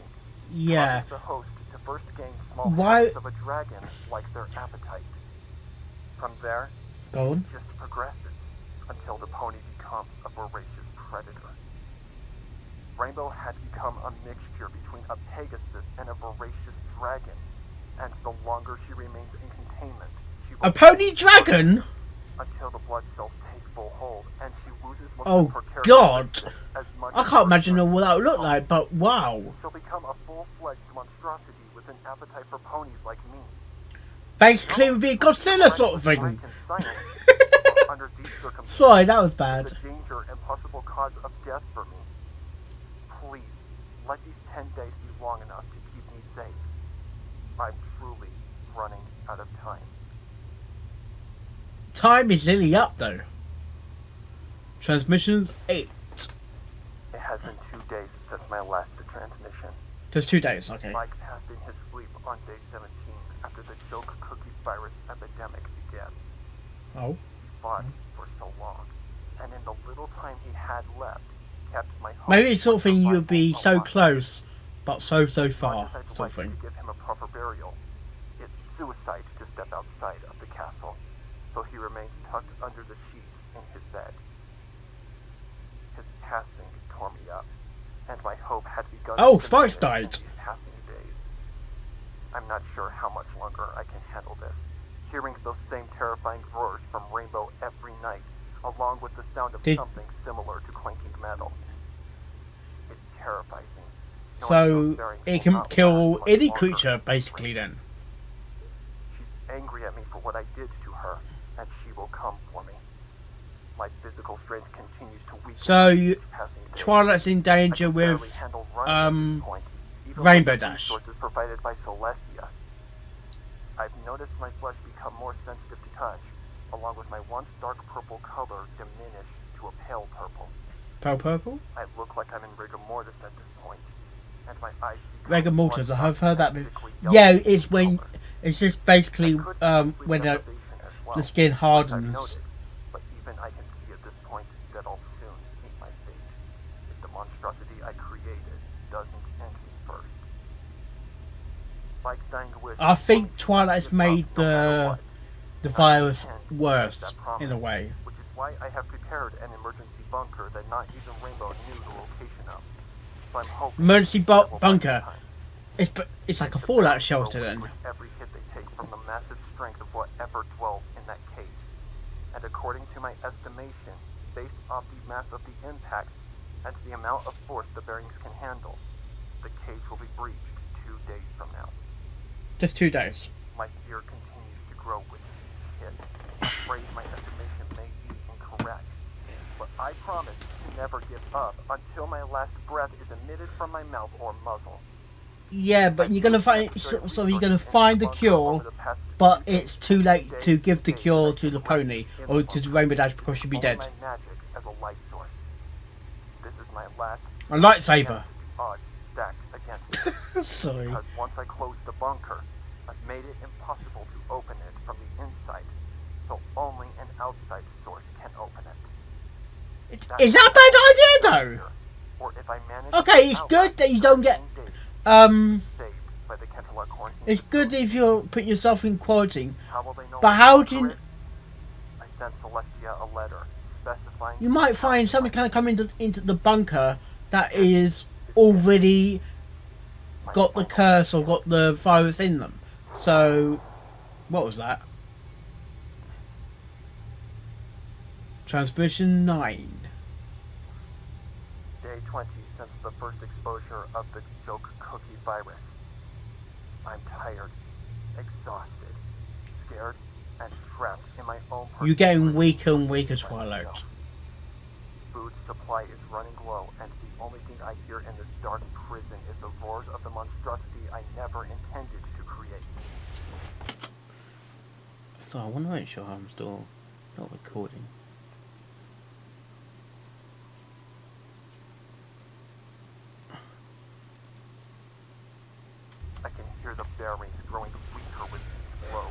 Speaker 2: Yeah.
Speaker 4: Causing the host to first gain small
Speaker 2: Why-
Speaker 4: habits of a dragon like their appetite. From there,
Speaker 2: Go on.
Speaker 4: it just progresses until the pony becomes a voracious predator. Rainbow had become a mixture between a Pegasus and a voracious dragon, and the longer she remains in containment, she will
Speaker 2: A pony dragon?
Speaker 4: until the blood cells take full hold and she loses most
Speaker 2: Oh,
Speaker 4: of her
Speaker 2: God.
Speaker 4: characteristics as much
Speaker 2: I
Speaker 4: as
Speaker 2: can't imagine
Speaker 4: her
Speaker 2: what that would look
Speaker 4: pony.
Speaker 2: like, but wow.
Speaker 4: She'll become a full-fledged monstrosity with an appetite for ponies like me.
Speaker 2: Basically, it would be a Godzilla sort of thing.
Speaker 4: Under these circumstances,
Speaker 2: Sorry, that was
Speaker 4: is
Speaker 2: bad.
Speaker 4: a danger and possible cause of death for me. Please, let these 10 days be long enough to keep me safe. I'm truly running out of time.
Speaker 2: Time is nearly up, though. Transmissions 8.
Speaker 4: It has been 2 days since my last transmission.
Speaker 2: Just 2 days, okay.
Speaker 4: Mike passed in his sleep on day 17 after the joke cookie virus epidemic began.
Speaker 2: Oh.
Speaker 4: He fought for so long, and in the little time he had left, kept my hope
Speaker 2: Maybe it's sort of
Speaker 4: for
Speaker 2: thing you would be
Speaker 4: survival
Speaker 2: so
Speaker 4: alive.
Speaker 2: close, but so
Speaker 4: Much as
Speaker 2: far,
Speaker 4: I'd
Speaker 2: sort
Speaker 4: like
Speaker 2: of thing.
Speaker 4: to give him a proper burial, it's suicide to step outside of the castle, so he remains tucked under the sheets in his bed. His passing tore me up, and my hope had begun
Speaker 2: Oh,
Speaker 4: to
Speaker 2: Sparks
Speaker 4: diminish in
Speaker 2: died.
Speaker 4: these passing days. I'm not sure how much longer I can handle this. Hearing those same terrifying roars from Rainbow every night, along with the sound of
Speaker 2: Did-
Speaker 4: something similar to clanking metal. It's terrifying. knowing
Speaker 2: So,
Speaker 4: those bearings
Speaker 2: it
Speaker 4: will
Speaker 2: can
Speaker 4: not
Speaker 2: kill
Speaker 4: last much
Speaker 2: any
Speaker 4: longer.
Speaker 2: creature, basically, then.
Speaker 4: She's angry at me for what I did to her, and she will come for me. My physical strength continues to weaken.
Speaker 2: So,
Speaker 4: with each passing day.
Speaker 2: Twilight's in
Speaker 4: I
Speaker 2: danger
Speaker 4: can barely
Speaker 2: with
Speaker 4: handle running at this point, even
Speaker 2: Rainbow
Speaker 4: with the
Speaker 2: Dash.
Speaker 4: resources provided by Celestia. I've noticed my flesh become more sensitive to touch, along with my once dark purple color diminish to a pale purple.
Speaker 2: Pale purple?
Speaker 4: I look like I'm in rigor mortis at this point, and my eyes become
Speaker 2: Rigor mortis, I have heard that bit.
Speaker 4: sickly
Speaker 2: Yeah,
Speaker 4: yellow
Speaker 2: it's when,
Speaker 4: color.
Speaker 2: it's just basically,
Speaker 4: I could possibly
Speaker 2: when
Speaker 4: deprivation as well,
Speaker 2: the skin
Speaker 4: which I've
Speaker 2: hardens.
Speaker 4: noted, but even I can see at this point that I'll soon meet my fate if the monstrosity I created doesn't end me first. Like dying wish,
Speaker 2: I think
Speaker 4: one
Speaker 2: Twilight's
Speaker 4: can't give up
Speaker 2: made
Speaker 4: no matter
Speaker 2: the
Speaker 4: what,
Speaker 2: virus
Speaker 4: and I can't
Speaker 2: worse,
Speaker 4: keep that promise,
Speaker 2: in a way.
Speaker 4: which is why I have prepared an emergency bunker that not even Rainbow knew the location of. So I'm hoping
Speaker 2: Emergency
Speaker 4: that will buy me
Speaker 2: bunker.
Speaker 4: time.
Speaker 2: It's like a fallout shelter,
Speaker 4: Will
Speaker 2: then.
Speaker 4: with every hit they take from the massive strength of whatever dwells in that cage. And according to my estimation, based off the mass of the impact and the amount of force the bearings can handle, the cage will be breached 2 days from now.
Speaker 2: Just 2 days.
Speaker 4: My fear continues to grow with each hit. I'm afraid my estimation may be incorrect. But I promise to never give up until my last breath is emitted from my mouth or muzzle.
Speaker 2: Yeah, but you're gonna find so you're gonna find the cure, but it's too late to give the cure to the pony or to Rainbow Dash because she'd be dead.
Speaker 4: My magic as a light source. This is my last
Speaker 2: A lightsaber.
Speaker 4: odds stacked against it.
Speaker 2: Sorry.
Speaker 4: Because once I close the bunker, I've made it impossible to open it from the inside. So only an outside source can open it.
Speaker 2: Is that a bad idea though?
Speaker 4: Or if I manage
Speaker 2: Okay, it's good that you don't get
Speaker 4: saved by the Kentalog quarantine.
Speaker 2: It's good if you put yourself in quarantine.
Speaker 4: How will they know
Speaker 2: But how do you?
Speaker 4: I sent Celestia a letter specifying
Speaker 2: You might find something kind of come into the bunker that is already got the curse or got the virus in them. So, what was that? Transmission 9.
Speaker 4: Day 20 since the first exposure of the joke cookie virus. I'm tired, exhausted, scared, and trapped in my own
Speaker 2: You're getting weaker and weaker, Twilight.
Speaker 4: Food supply is running low, and the only thing I hear in this dark prison is the roars of the monstrosity I never intended to create.
Speaker 2: So I want to make sure I'm still not recording.
Speaker 4: I can hear the bearings growing weaker with each blow,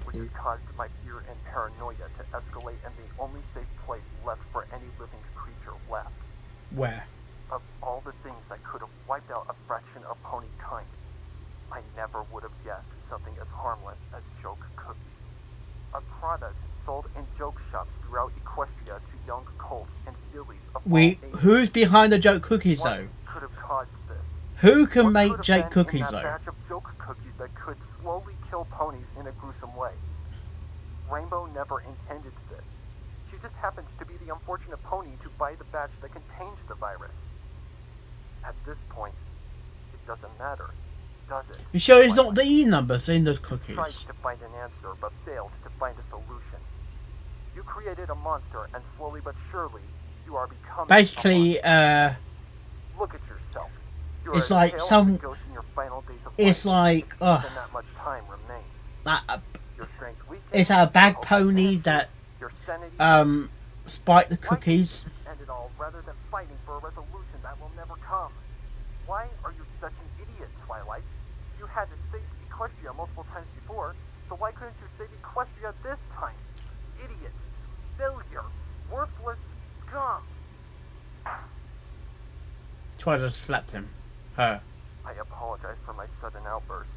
Speaker 4: which has caused my fear and paranoia to escalate in the only safe place left for any living creature left.
Speaker 2: Where?
Speaker 4: Of all the things that could have wiped out a fraction of pony kind, I never would have guessed something as harmless as joke cookies. A product sold in joke shops throughout Equestria to young colts and fillies of all ages.
Speaker 2: Who's behind the joke cookies
Speaker 4: What
Speaker 2: though?
Speaker 4: could have caused this?
Speaker 2: Who can
Speaker 4: What
Speaker 2: make
Speaker 4: could have
Speaker 2: Jake
Speaker 4: been
Speaker 2: cookies
Speaker 4: in that
Speaker 2: though?
Speaker 4: batch of joke cookies that could slowly kill ponies in a gruesome way? Rainbow never intended this. She just happens to be the unfortunate pony to buy the batch that contains the virus. At this point, it doesn't matter, does it?
Speaker 2: You sure it's not the E numbers in the cookies?
Speaker 4: Tried to find an answer, but failed to find a solution. You created a monster, and slowly but surely, you are becoming
Speaker 2: Basically,
Speaker 4: Look at yourself. You are
Speaker 2: it's
Speaker 4: a
Speaker 2: like
Speaker 4: tail
Speaker 2: some-
Speaker 4: of the ghost in your final days of
Speaker 2: it's
Speaker 4: life.
Speaker 2: like,
Speaker 4: Then that much time remains. Your strength weakens,
Speaker 2: it's a bad
Speaker 4: your hope
Speaker 2: pony
Speaker 4: diminishes,
Speaker 2: that
Speaker 4: your sanity
Speaker 2: spiked the
Speaker 4: Why
Speaker 2: cookies.
Speaker 4: can't you end it all rather than fighting for a resolution that will never come? Why are you such an idiot, Twilight? You had to save Equestria multiple times before, so why couldn't you save Equestria this time? Idiot. Failure. Worthless scum.
Speaker 2: Twilight slapped him. Her.
Speaker 4: I apologize for my sudden outburst.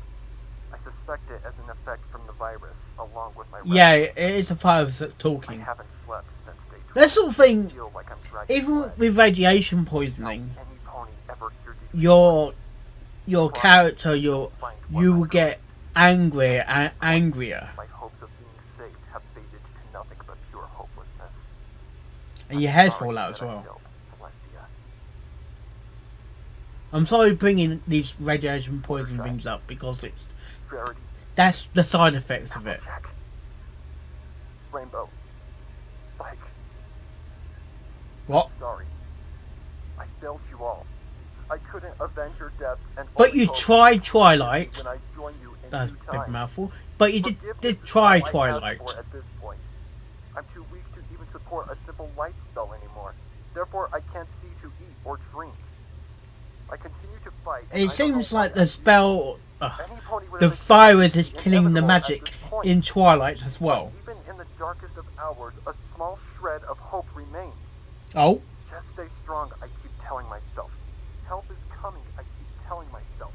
Speaker 4: I suspect it as an effect from the virus, along with my
Speaker 2: Yeah,
Speaker 4: restlessness.
Speaker 2: it is the virus that's
Speaker 4: I
Speaker 2: talking.
Speaker 4: haven't slept since day 20.
Speaker 2: That sort of thing,
Speaker 4: I feel like I'm dragging
Speaker 2: even
Speaker 4: blood.
Speaker 2: with radiation
Speaker 4: How
Speaker 2: poisoning,
Speaker 4: any pony ever hears these
Speaker 2: your character, you will get angrier and angrier,
Speaker 4: My hopes of being saved have faded to nothing but pure hopelessness.
Speaker 2: and your hairs
Speaker 4: Sorry
Speaker 2: fall out as
Speaker 4: that I
Speaker 2: well.
Speaker 4: failed, Celestia.
Speaker 2: I'm sorry bringing these radiation poisoning things up because
Speaker 4: Rarity,
Speaker 2: that's the side effects of it.
Speaker 4: Applejack, Rainbow, Spike,
Speaker 2: What?
Speaker 4: sorry. I failed you all. I couldn't avenge your death and
Speaker 2: But
Speaker 4: only
Speaker 2: you
Speaker 4: hope
Speaker 2: tried Twilight.
Speaker 4: when I join you in
Speaker 2: That's a
Speaker 4: due
Speaker 2: big
Speaker 4: time.
Speaker 2: mouthful. But you did
Speaker 4: Forgiveness is
Speaker 2: try
Speaker 4: all I ask
Speaker 2: Twilight.
Speaker 4: for at this point. I'm too weak to even support a simple light spell anymore. Therefore, I can't see to eat or drink. I continue to fight. and
Speaker 2: It
Speaker 4: I don't
Speaker 2: seems
Speaker 4: know why
Speaker 2: like
Speaker 4: I
Speaker 2: the
Speaker 4: do.
Speaker 2: spell,
Speaker 4: Any pony would
Speaker 2: the
Speaker 4: have
Speaker 2: virus is
Speaker 4: accepted
Speaker 2: killing the
Speaker 4: inevitable at
Speaker 2: magic
Speaker 4: this point.
Speaker 2: in Twilight as well.
Speaker 4: Even in the darkest of hours, a small shred of hope remains.
Speaker 2: Oh,
Speaker 4: Just stay strong, I keep telling myself. Help is coming, I keep telling myself.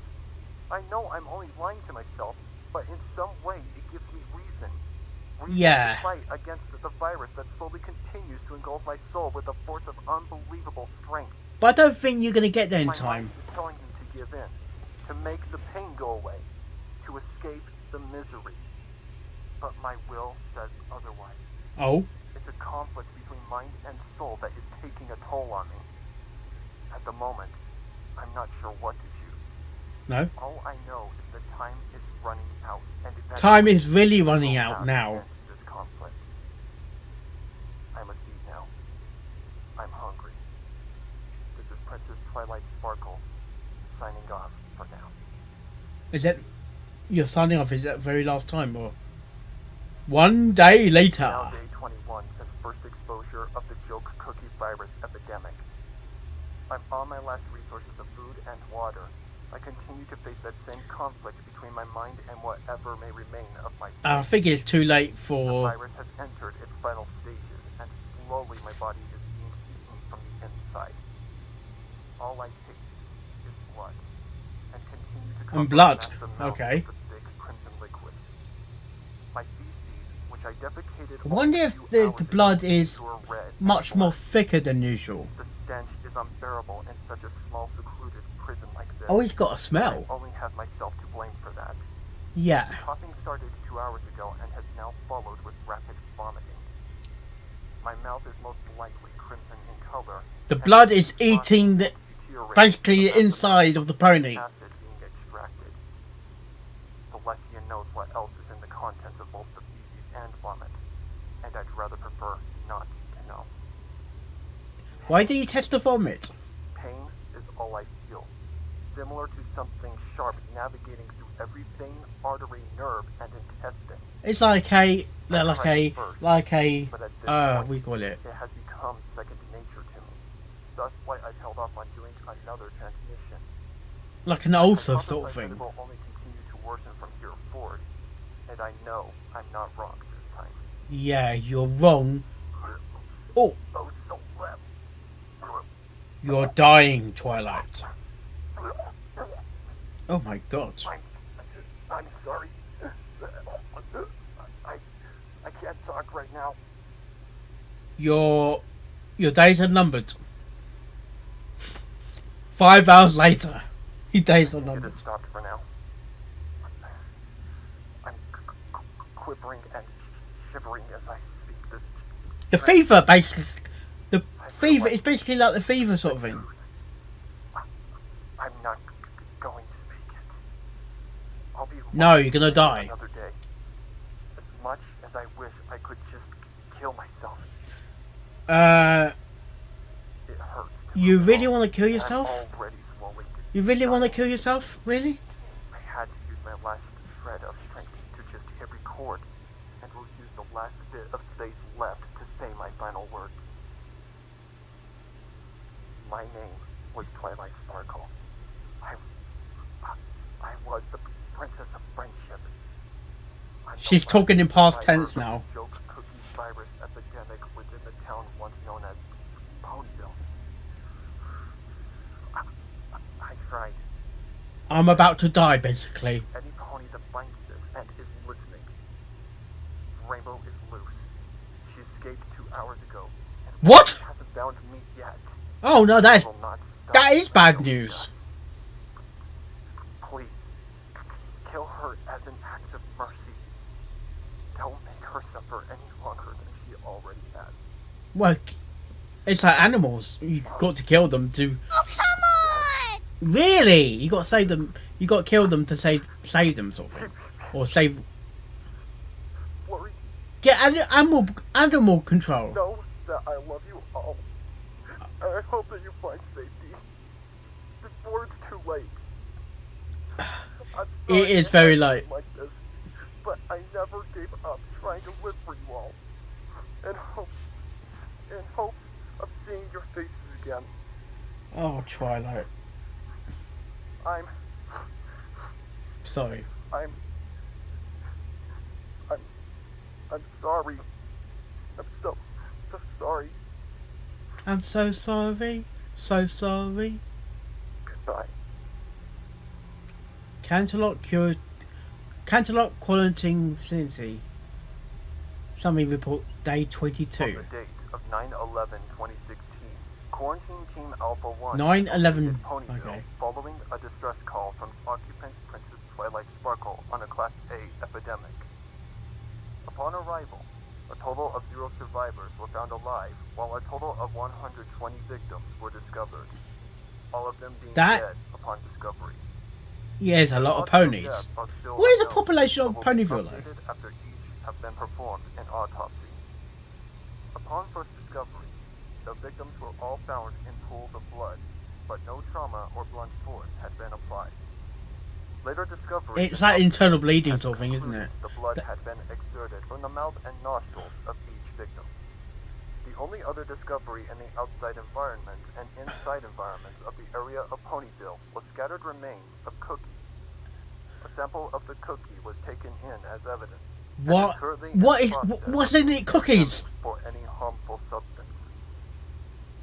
Speaker 4: I know I'm only lying to myself, but in some way it gives me reason. Reason
Speaker 2: Yeah.
Speaker 4: to fight against the virus that slowly continues to engulf my soul with a force of unbelievable strength.
Speaker 2: but I don't think you're gonna get there in
Speaker 4: My
Speaker 2: time.
Speaker 4: mind is telling me to give in, to make the pain go away, to escape the misery. But my will says otherwise.
Speaker 2: Oh,
Speaker 4: It's a conflict between mind and soul that is taking a toll on me. At the moment, I'm not sure what to choose.
Speaker 2: no.
Speaker 4: All I know is that time is running out, and eventually
Speaker 2: Time is really
Speaker 4: we'll
Speaker 2: running
Speaker 4: have
Speaker 2: out
Speaker 4: to
Speaker 2: now.
Speaker 4: end this conflict. I must eat now. I'm hungry. This is Princess Twilight Sparkle, signing off for now.
Speaker 2: Is that you're signing off? Is that the very last time, or one day later?
Speaker 4: Now day 21 since first exposure of the joke cookie virus epidemic. I'm on my last resources of food and water. I continue to face that same conflict between my mind and whatever may remain of my
Speaker 2: I think it's too late
Speaker 4: The
Speaker 2: for.
Speaker 4: virus has entered its final stages, and slowly my body is being eaten from the inside. All I taste is blood, and continue to cover
Speaker 2: blood,
Speaker 4: a massive mouth
Speaker 2: okay.
Speaker 4: with the thick crimson liquid. My feces, which I defecated
Speaker 2: I wonder
Speaker 4: only a
Speaker 2: if
Speaker 4: few
Speaker 2: the
Speaker 4: hours
Speaker 2: blood
Speaker 4: ago,
Speaker 2: is
Speaker 4: were red and
Speaker 2: much more
Speaker 4: black.
Speaker 2: thicker than usual.
Speaker 4: The stench is unbearable in such a small, secluded prison like this.
Speaker 2: Oh, he's got a smell.
Speaker 4: I only have myself to blame for that.
Speaker 2: Yeah.
Speaker 4: Coughing started 2 hours ago and has now followed with rapid vomiting. My mouth is most likely crimson in color.
Speaker 2: The
Speaker 4: and
Speaker 2: blood
Speaker 4: the
Speaker 2: is
Speaker 4: response
Speaker 2: eating the,
Speaker 4: deteriorates
Speaker 2: basically the
Speaker 4: rapidly.
Speaker 2: inside of the pony.
Speaker 4: Acid being extracted. Celestia knows what else is in the contents of both the feces and vomit, and I'd rather prefer not to know.
Speaker 2: Why do you test the vomit?
Speaker 4: Pain is all I feel, similar to something sharp navigating through every vein, artery, nerve, and intestine.
Speaker 2: It's like a, what do you call it?
Speaker 4: It has become second nature to me. That's why I've held off on doing another transmission.
Speaker 2: Like an
Speaker 4: I
Speaker 2: ulcer
Speaker 4: prophesy
Speaker 2: sort of
Speaker 4: that
Speaker 2: thing.
Speaker 4: it will only continue to worsen from here forward, and I know I'm not wrong this time.
Speaker 2: Yeah, you're wrong. Oh,
Speaker 4: Oh, so left.
Speaker 2: you're dying, Twilight. Oh my god.
Speaker 4: I'm sorry. I can't talk right now.
Speaker 2: Your days are numbered. 5 hours later, your days are
Speaker 4: It
Speaker 2: numbered.
Speaker 4: has stopped for now. I'm quivering and shivering as I speak this.
Speaker 2: The fever, basically. The fever is basically like the fever sort of thing.
Speaker 4: I'm not going to make it. I'll be
Speaker 2: No, you're gonna die.
Speaker 4: another day. As much as I wish I could just kill myself, it hurts. to
Speaker 2: You really
Speaker 4: recall.
Speaker 2: want to kill
Speaker 4: I'm
Speaker 2: yourself?
Speaker 4: already slowly
Speaker 2: You really want to kill yourself? Really?
Speaker 4: I had to use my last shred of strength to just hit record, and will use the last bit of space left to say my final words. My name was Twilight Sparkle. I was the princess of friendship. I'm the
Speaker 2: She's
Speaker 4: last
Speaker 2: talking in past
Speaker 4: survivor
Speaker 2: tense
Speaker 4: of the
Speaker 2: now.
Speaker 4: joke cookie virus epidemic within the town once known as Ponyville. I tried.
Speaker 2: I'm about to die, basically.
Speaker 4: Any pony that finds this and is listening. Rainbow is loose. She escaped 2 hours ago. And
Speaker 2: What?
Speaker 4: hasn't found me yet.
Speaker 2: Oh no, that is
Speaker 4: Will not stop
Speaker 2: that is bad
Speaker 4: until she
Speaker 2: news.
Speaker 4: does. Please, kill her as an act of mercy. Don't make her suffer any longer than she already has.
Speaker 2: Well, it's like animals. You got to kill them to.
Speaker 1: Oh, come on!
Speaker 2: Really? You got to save them. You got to kill them to save them, sort of thing, or save.
Speaker 4: Worry,
Speaker 2: Get animal control.
Speaker 4: know that I love you all. And I hope that you find safety. Before it's too late. I'm sorry
Speaker 2: It is
Speaker 4: it
Speaker 2: very
Speaker 4: happened
Speaker 2: late.
Speaker 4: like this, but I never gave up trying to live for you all. In hope of seeing your faces again.
Speaker 2: Oh, Twilight.
Speaker 4: I'm
Speaker 2: Sorry.
Speaker 4: I'm sorry. I'm so sorry.
Speaker 2: I'm so sorry. So sorry.
Speaker 4: Goodbye.
Speaker 2: Canterlot quarantine facility. Summary report day 22.
Speaker 4: On the date of 9/11/2016, Quarantine Team Alpha 1
Speaker 2: 9/11,
Speaker 4: visited Ponyville
Speaker 2: okay.
Speaker 4: following a distress call from occupant Princess Twilight Sparkle on a Class A epidemic. Upon arrival, a total of 0 survivors were found alive, while a total of 120 victims were discovered, all of them being
Speaker 2: That-
Speaker 4: dead upon discovery.
Speaker 2: Yeah, there's a lot of ponies. What is the population of Ponyville, though?
Speaker 4: After each have been performed in autopsy. Upon first discovery, the victims were all found in pools of blood, but no trauma or blunt force had been applied. Later discovery
Speaker 2: It's like internal bleeding sort of thing, isn't it?
Speaker 4: the blood had been exerted from the mouth and nostrils of each victim. The only other discovery in the outside environment and inside environment of the area of Ponyville was scattered remains of cookies. A sample of the cookie was taken in as evidence.
Speaker 2: What? What's in the cookies?
Speaker 4: For any harmful substance.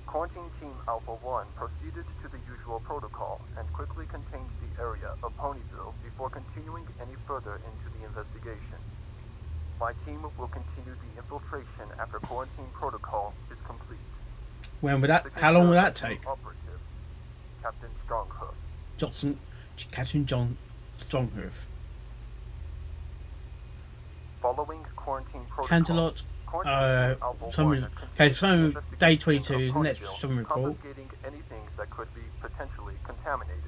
Speaker 4: Quarantine Team Alpha 1 proceeded to the usual protocol and quickly contained the area of Ponyville before continuing any further into the investigation. My team will continue the infiltration after quarantine protocol is complete.
Speaker 2: How long will that take?
Speaker 4: Operative, Captain Stronghoof.
Speaker 2: Captain John Stronghoof.
Speaker 4: Following quarantine protocol.
Speaker 2: Canterlot. So day 22, the next summary report.
Speaker 4: Confiscating anything that could be potentially contaminated.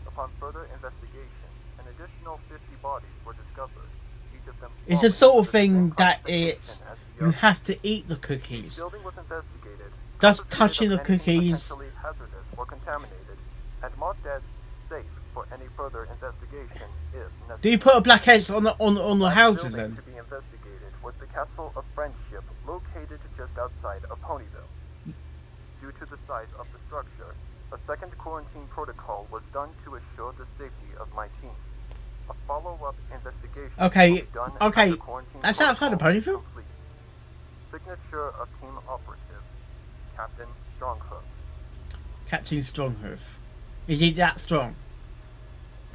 Speaker 4: Upon further investigation, an additional 50 bodies were discovered. Each of them
Speaker 2: It's the sort of thing that you have to eat the cookies.
Speaker 4: The building was investigated.
Speaker 2: Does touching the cookies...
Speaker 4: Potentially hazardous or contaminated, and marked as safe for any further investigation if necessary.
Speaker 2: Do you put a black X on the houses then?
Speaker 4: To be investigated was the Castle of Friendship, located just outside of Ponyville. Due to the size of the structure, a second quarantine protocol was done to assure the safety of my team. A follow-up investigation will be done after quarantine
Speaker 2: that's outside of
Speaker 4: protocol is
Speaker 2: Ponyville?
Speaker 4: complete. Signature of Team Operative, Captain Stronghoof.
Speaker 2: Captain Stronghoof. Is he that strong?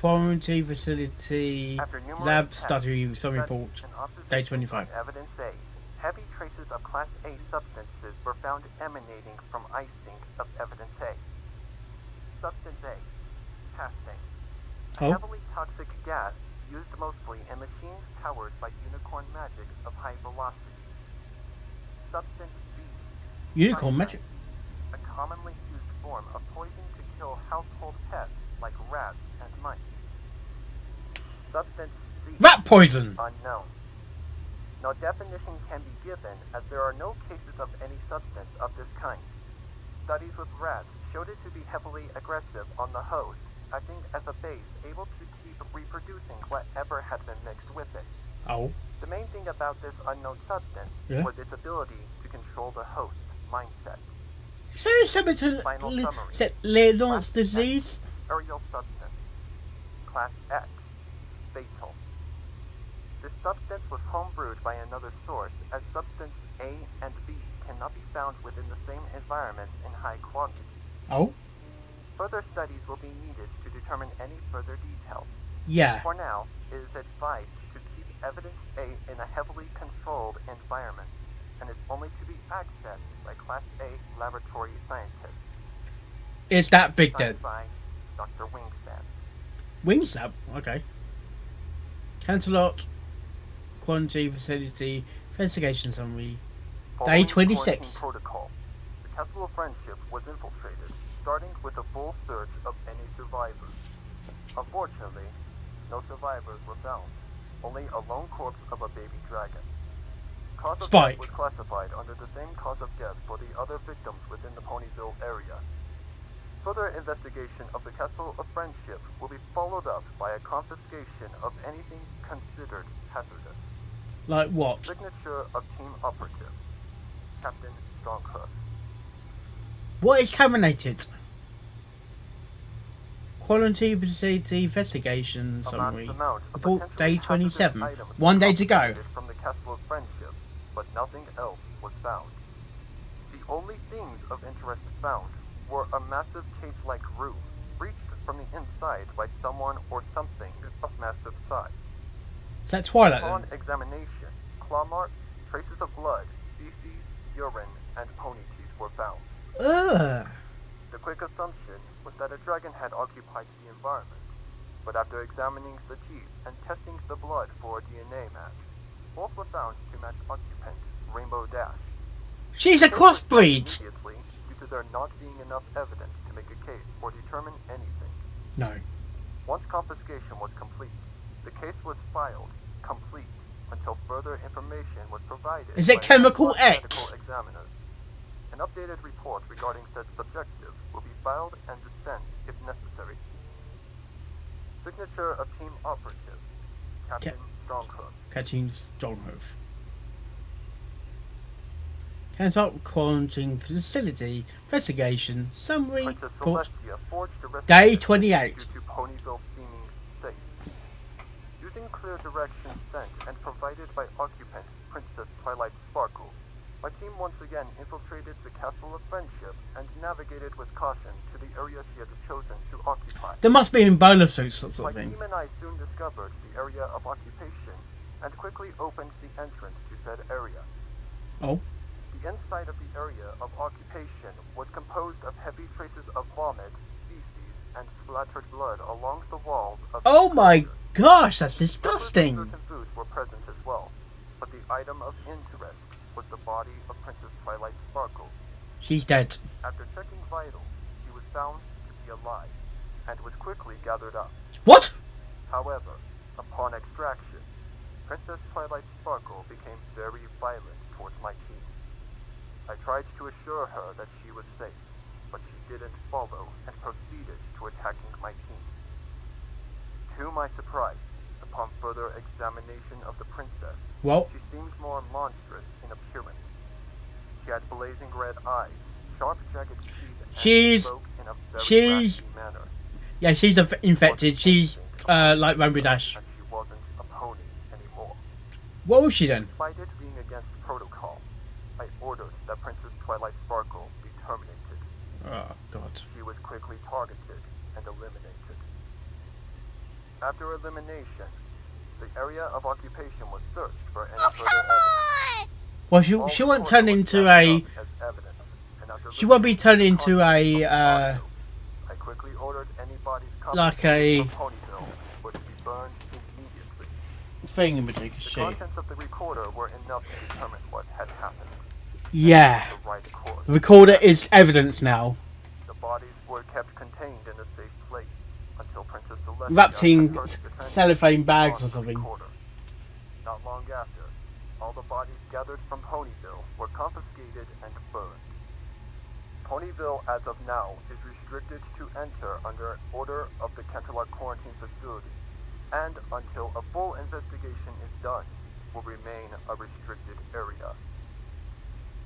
Speaker 2: Quarantine facility,
Speaker 4: After numerous
Speaker 2: lab
Speaker 4: tests,
Speaker 2: study, some
Speaker 4: studies,
Speaker 2: report,
Speaker 4: and observations
Speaker 2: day 25.
Speaker 4: on Evidence A, heavy traces of Class A substances were found emanating from icing of Evidence A. Substance A, casting. A
Speaker 2: Oh.
Speaker 4: heavily toxic gas used mostly in machines powered by unicorn magic of high velocity. Substance B,
Speaker 2: Unicorn
Speaker 4: cyanide,
Speaker 2: magic.
Speaker 4: a commonly used form of poison to kill household pets like rats and mice. Substance C,
Speaker 2: Rat poison!
Speaker 4: unknown. No definition can be given as there are no cases of any substance of this kind. Studies with rats showed it to be heavily aggressive on the host, acting as a base able to keep reproducing whatever had been mixed with it.
Speaker 2: Oh.
Speaker 4: The main thing about this unknown substance was its ability to control the host's mindset.
Speaker 2: It's very similar to
Speaker 4: Final summary.
Speaker 2: Leonard's
Speaker 4: Class
Speaker 2: disease.
Speaker 4: X, aerial substance. Class X, fatal. This substance was homebrewed by another source, as substance A and B cannot be found within the same environment in high quantity.
Speaker 2: Oh?
Speaker 4: Further studies will be needed to determine any further details.
Speaker 2: Yeah.
Speaker 4: For now, it is advised to keep Evidence A in a heavily controlled environment, and is only to be accessed by Class A laboratory scientists.
Speaker 2: Is that big then?
Speaker 4: Signed by Dr. Wingspan.
Speaker 2: Wingstab? Okay. Canterlot, Quarantine Facility, Investigation Summary, Day
Speaker 4: Following
Speaker 2: 26.
Speaker 4: quarantine protocol, the Castle of Friendship was infiltrated, starting with a full search of any survivors. Unfortunately, no survivors were found, only a lone corpse of a baby dragon. Cause of
Speaker 2: Spike.
Speaker 4: death was classified under the same cause of death for the other victims within the Ponyville area. Further investigation of the Castle of Friendship will be followed up by a confiscation of anything considered hazardous.
Speaker 2: Like what?
Speaker 4: Signature of Team Operative, Captain Stronghoof.
Speaker 2: What is terminated? Quarantine Facility Investigation Summary. Report Day 27. 1 day to go.
Speaker 4: From the Castle of Friendship, but nothing else was found. The only things of interest found were a massive cage-like roof, breached from the inside by someone or something of massive size.
Speaker 2: Is that Twilight
Speaker 4: Upon
Speaker 2: then?
Speaker 4: examination, claw marks, traces of blood, feces, urine, and pony teeth were found.
Speaker 2: Ugh.
Speaker 4: The quick assumption was that a dragon had occupied the environment, but after examining the teeth and testing the blood for a DNA match, both were found to match occupant Rainbow Dash.
Speaker 2: She's a crossbreed!
Speaker 4: Immediately, due to there not being enough evidence to make a case or determine anything.
Speaker 2: No.
Speaker 4: Once confiscation was complete, the case was filed, complete, until further information was provided.
Speaker 2: Is it
Speaker 4: by
Speaker 2: Chemical
Speaker 4: medical
Speaker 2: X?
Speaker 4: Examiners. An updated report regarding said subjective will be filed and sent if necessary. Signature of Team Operative, Captain Stronghoof.
Speaker 2: Catching Stronghold. Hands up, quarantine facility, investigation, summary,
Speaker 4: Princess
Speaker 2: report,
Speaker 4: Celestia forged a recipe
Speaker 2: day 28.
Speaker 4: due to Ponyville seeming safe. Using clear directions sent and provided by occupant Princess Twilight Sparkle, my team once again infiltrated the Castle of Friendship and navigated with caution to the area she had chosen to occupy.
Speaker 2: There must be in bowler suits or
Speaker 4: My
Speaker 2: something.
Speaker 4: team and I soon discovered the area of occupation and quickly opened the entrance to said area.
Speaker 2: Oh,
Speaker 4: The inside of the area of occupation was composed of heavy traces of vomit, feces, and splattered blood along the walls of the
Speaker 2: oh my
Speaker 4: enclosure.
Speaker 2: gosh, that's
Speaker 4: Certain
Speaker 2: disgusting.
Speaker 4: foods were present as well, but the item of interest was the body of Princess Twilight Sparkle.
Speaker 2: She's dead.
Speaker 4: After checking vitals, she was found to be alive and was quickly gathered up.
Speaker 2: What?
Speaker 4: However, upon extraction, Princess Twilight Sparkle became very violent towards my team. I tried to assure her that she was safe, but she didn't follow and proceeded to attacking my team. To my surprise, upon further examination of the princess,
Speaker 2: Well,
Speaker 4: she seemed more monstrous in appearance. She had blazing red eyes, sharp jagged teeth, and
Speaker 2: She's-
Speaker 4: spoke in a very
Speaker 2: she's-
Speaker 4: raspy manner.
Speaker 2: yeah, she's infected. She's like Rainbow Dash.
Speaker 4: And she wasn't a pony anymore.
Speaker 2: What was she then?
Speaker 4: Despite it being against protocol, I ordered that Princess Twilight Sparkle be terminated.
Speaker 2: Oh God.
Speaker 4: She was quickly targeted and eliminated. After elimination, the area of occupation was searched for any further evidence.
Speaker 2: Well,
Speaker 4: All
Speaker 2: she won't
Speaker 4: the
Speaker 2: turn
Speaker 4: photos
Speaker 2: into
Speaker 4: were
Speaker 2: a.
Speaker 4: tagged up as evidence, and after
Speaker 2: She won't be
Speaker 4: listening
Speaker 2: turned
Speaker 4: to the
Speaker 2: into
Speaker 4: contents
Speaker 2: a
Speaker 4: of the I quickly ordered any bodies
Speaker 2: like a
Speaker 4: from Ponyville were to be burned immediately.
Speaker 2: thing in particular.
Speaker 4: The
Speaker 2: She.
Speaker 4: contents of the recorder were enough to determine what had happened.
Speaker 2: Yeah.
Speaker 4: The right course.
Speaker 2: The recorder is evidence now.
Speaker 4: The bodies were kept contained in a safe place until Princess Celestia
Speaker 2: Wrapped in
Speaker 4: had heard the transmission
Speaker 2: cellophane bags
Speaker 4: on
Speaker 2: or
Speaker 4: the
Speaker 2: something.
Speaker 4: recorder. Not long after, all the bodies gathered from Ponyville were confiscated and burned. Ponyville, as of now, is restricted to enter under an order of the Canterlot Quarantine Facility, and until a full investigation is done, will remain a restricted area.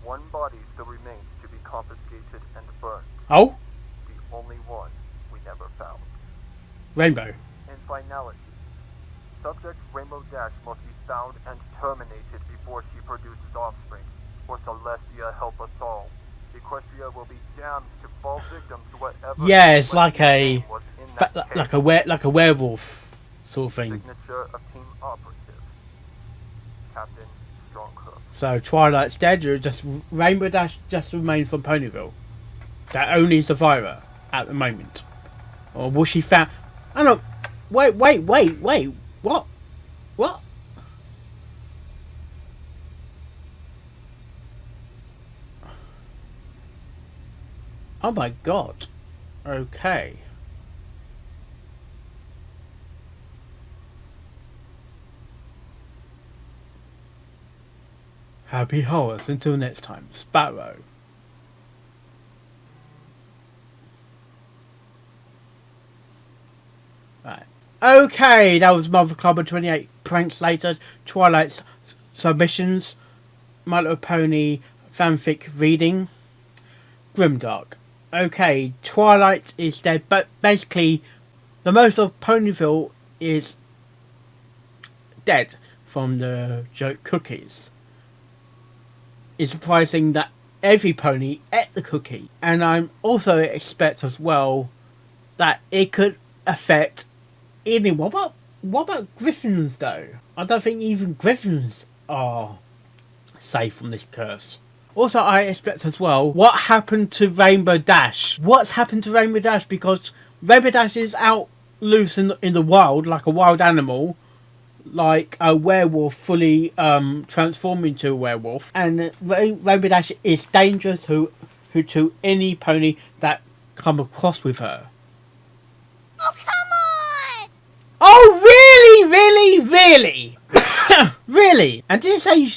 Speaker 4: One body still remains to be confiscated and burned,
Speaker 2: Oh,
Speaker 4: the only one we never found.
Speaker 2: Rainbow.
Speaker 4: In finality, subject Rainbow Dash must be found and terminated before she produces offspring, or Celestia help us all. Equestria will be damned to fall victim to whatever.
Speaker 2: Yeah, it's like a
Speaker 4: was in that case.
Speaker 2: like a werewolf sort of thing.
Speaker 4: Signature of Team Operative, Captain Stronghoof.
Speaker 2: So Twilight's dead. Just Rainbow Dash just remains from Ponyville. That only survivor at the moment. Or was she found? I don't. Wait. What? What? Oh my God. Okay. Happy horrors until next time. Sparrow. Right. Okay, that was Mother Clubber 28 pranks later. Twilight's submissions. My Little Pony fanfic reading. GRIMDARK. Okay, Twilight is dead, but basically, the most of Ponyville is dead from the joke cookies. It's surprising that every pony ate the cookie, and I also expect as well that it could affect anyone. What about griffins though? I don't think even griffins are safe from this curse. Also, I expect as well, what happened to Rainbow Dash? What's happened to Rainbow Dash? Because Rainbow Dash is out loose in the wild, like a wild animal, like a werewolf fully transformed into a werewolf. And Rainbow Dash is dangerous to any pony that come across with her.
Speaker 1: Oh, come on!
Speaker 2: Oh, really? Really? And did it say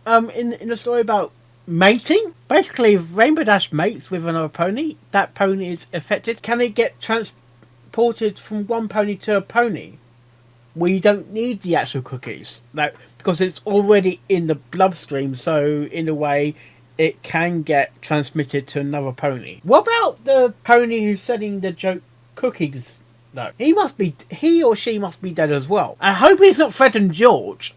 Speaker 2: in the story about mating? Basically, if Rainbow Dash mates with another pony, that pony is affected. Can it get transplanted transported from one pony to a pony. We don't need the actual cookies, because it's already in the bloodstream, so in a way it can get transmitted to another pony. What about the pony who's selling the joke cookies though? He or she must be dead as well. I hope he's not Fred and George.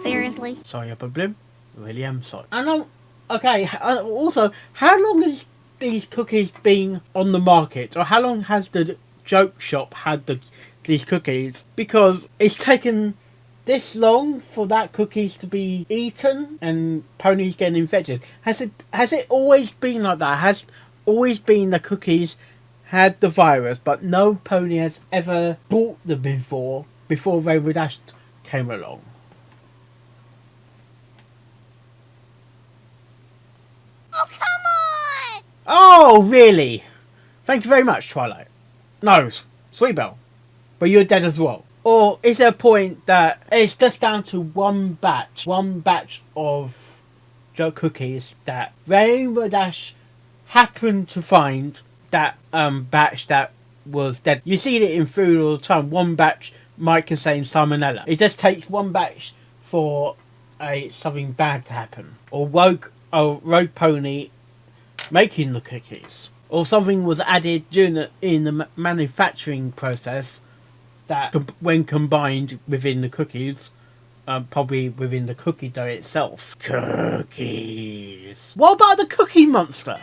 Speaker 1: Seriously?
Speaker 2: Sorry, Upper Bloom. Really am sorry. And okay, also, how long has these cookies been on the market? Or how long has the joke shop had these cookies? Because it's taken this long for that cookies to be eaten and ponies getting infected. Has it always been like that? Has always been the cookies had the virus, but no pony has ever bought them before Rainbow Dash came along?
Speaker 1: Oh, come on!
Speaker 2: Oh, really? Thank you very much, Twilight. No, Sweet Belle. But you're dead as well. Or is there a point that it's just down to one batch of joke cookies that Rainbow Dash happened to find that batch that was dead? You see it in food all the time. One batch might contain salmonella. It just takes one batch for something bad to happen. Or rogue pony making the cookies. Or something was added in the manufacturing process that when combined within the cookies, probably within the cookie dough itself. Cookies. What about the Cookie Monster?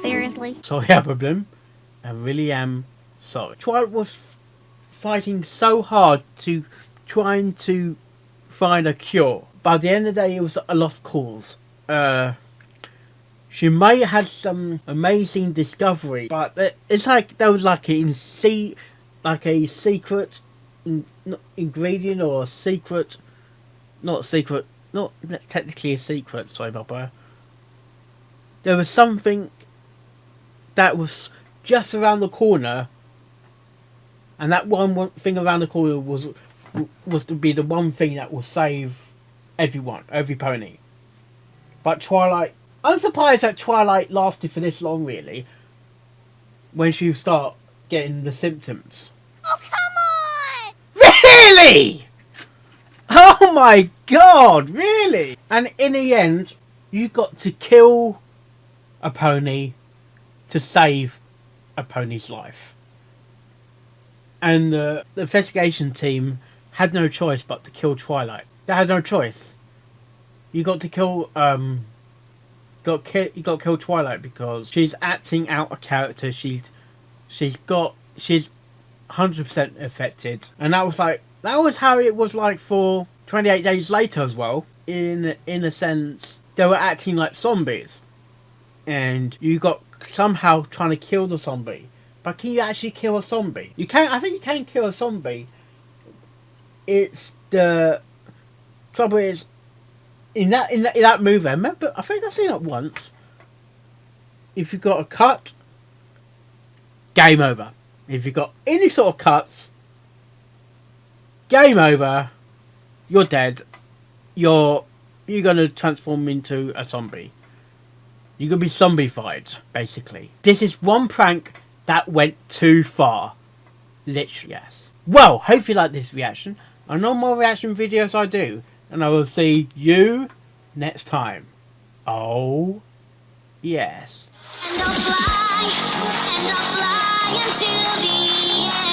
Speaker 1: Seriously?
Speaker 2: Sorry, Bloom. I really am sorry. Twilight was fighting so hard trying to find a cure. By the end of the day, it was a lost cause. She may have had some amazing discovery, but it's like there was like a secret ingredient or a secret, not technically a secret. Sorry, Barbara. There was something that was just around the corner, and that one thing around the corner was to be the one thing that will save every pony. But Twilight, I'm surprised that Twilight lasted for this long, really, when she start getting the symptoms.
Speaker 1: Oh, come on!
Speaker 2: Really? Oh my god, really? And in the end, you got to kill a pony to save a pony's life. And the investigation team had no choice but to kill Twilight. They had no choice. You got to kill you got to kill Twilight because she's acting out a character. She's 100% affected, and that was how it was like for 28 Days Later as well. In a sense, they were acting like zombies, and you got somehow trying to kill the zombie. But can you actually kill a zombie? You can. I think you can kill a zombie. It's the trouble is in that movie. I remember. I think I've seen it once. If you got a cut, game over. If you got any sort of cuts, game over. You're dead. You're gonna transform into a zombie. You're gonna be zombified, basically. This is one prank that went too far. Literally, yes. Well, hope you like this reaction. I know more reaction videos I do, and I will see you next time. Oh, yes.
Speaker 1: And I'll fly until the end.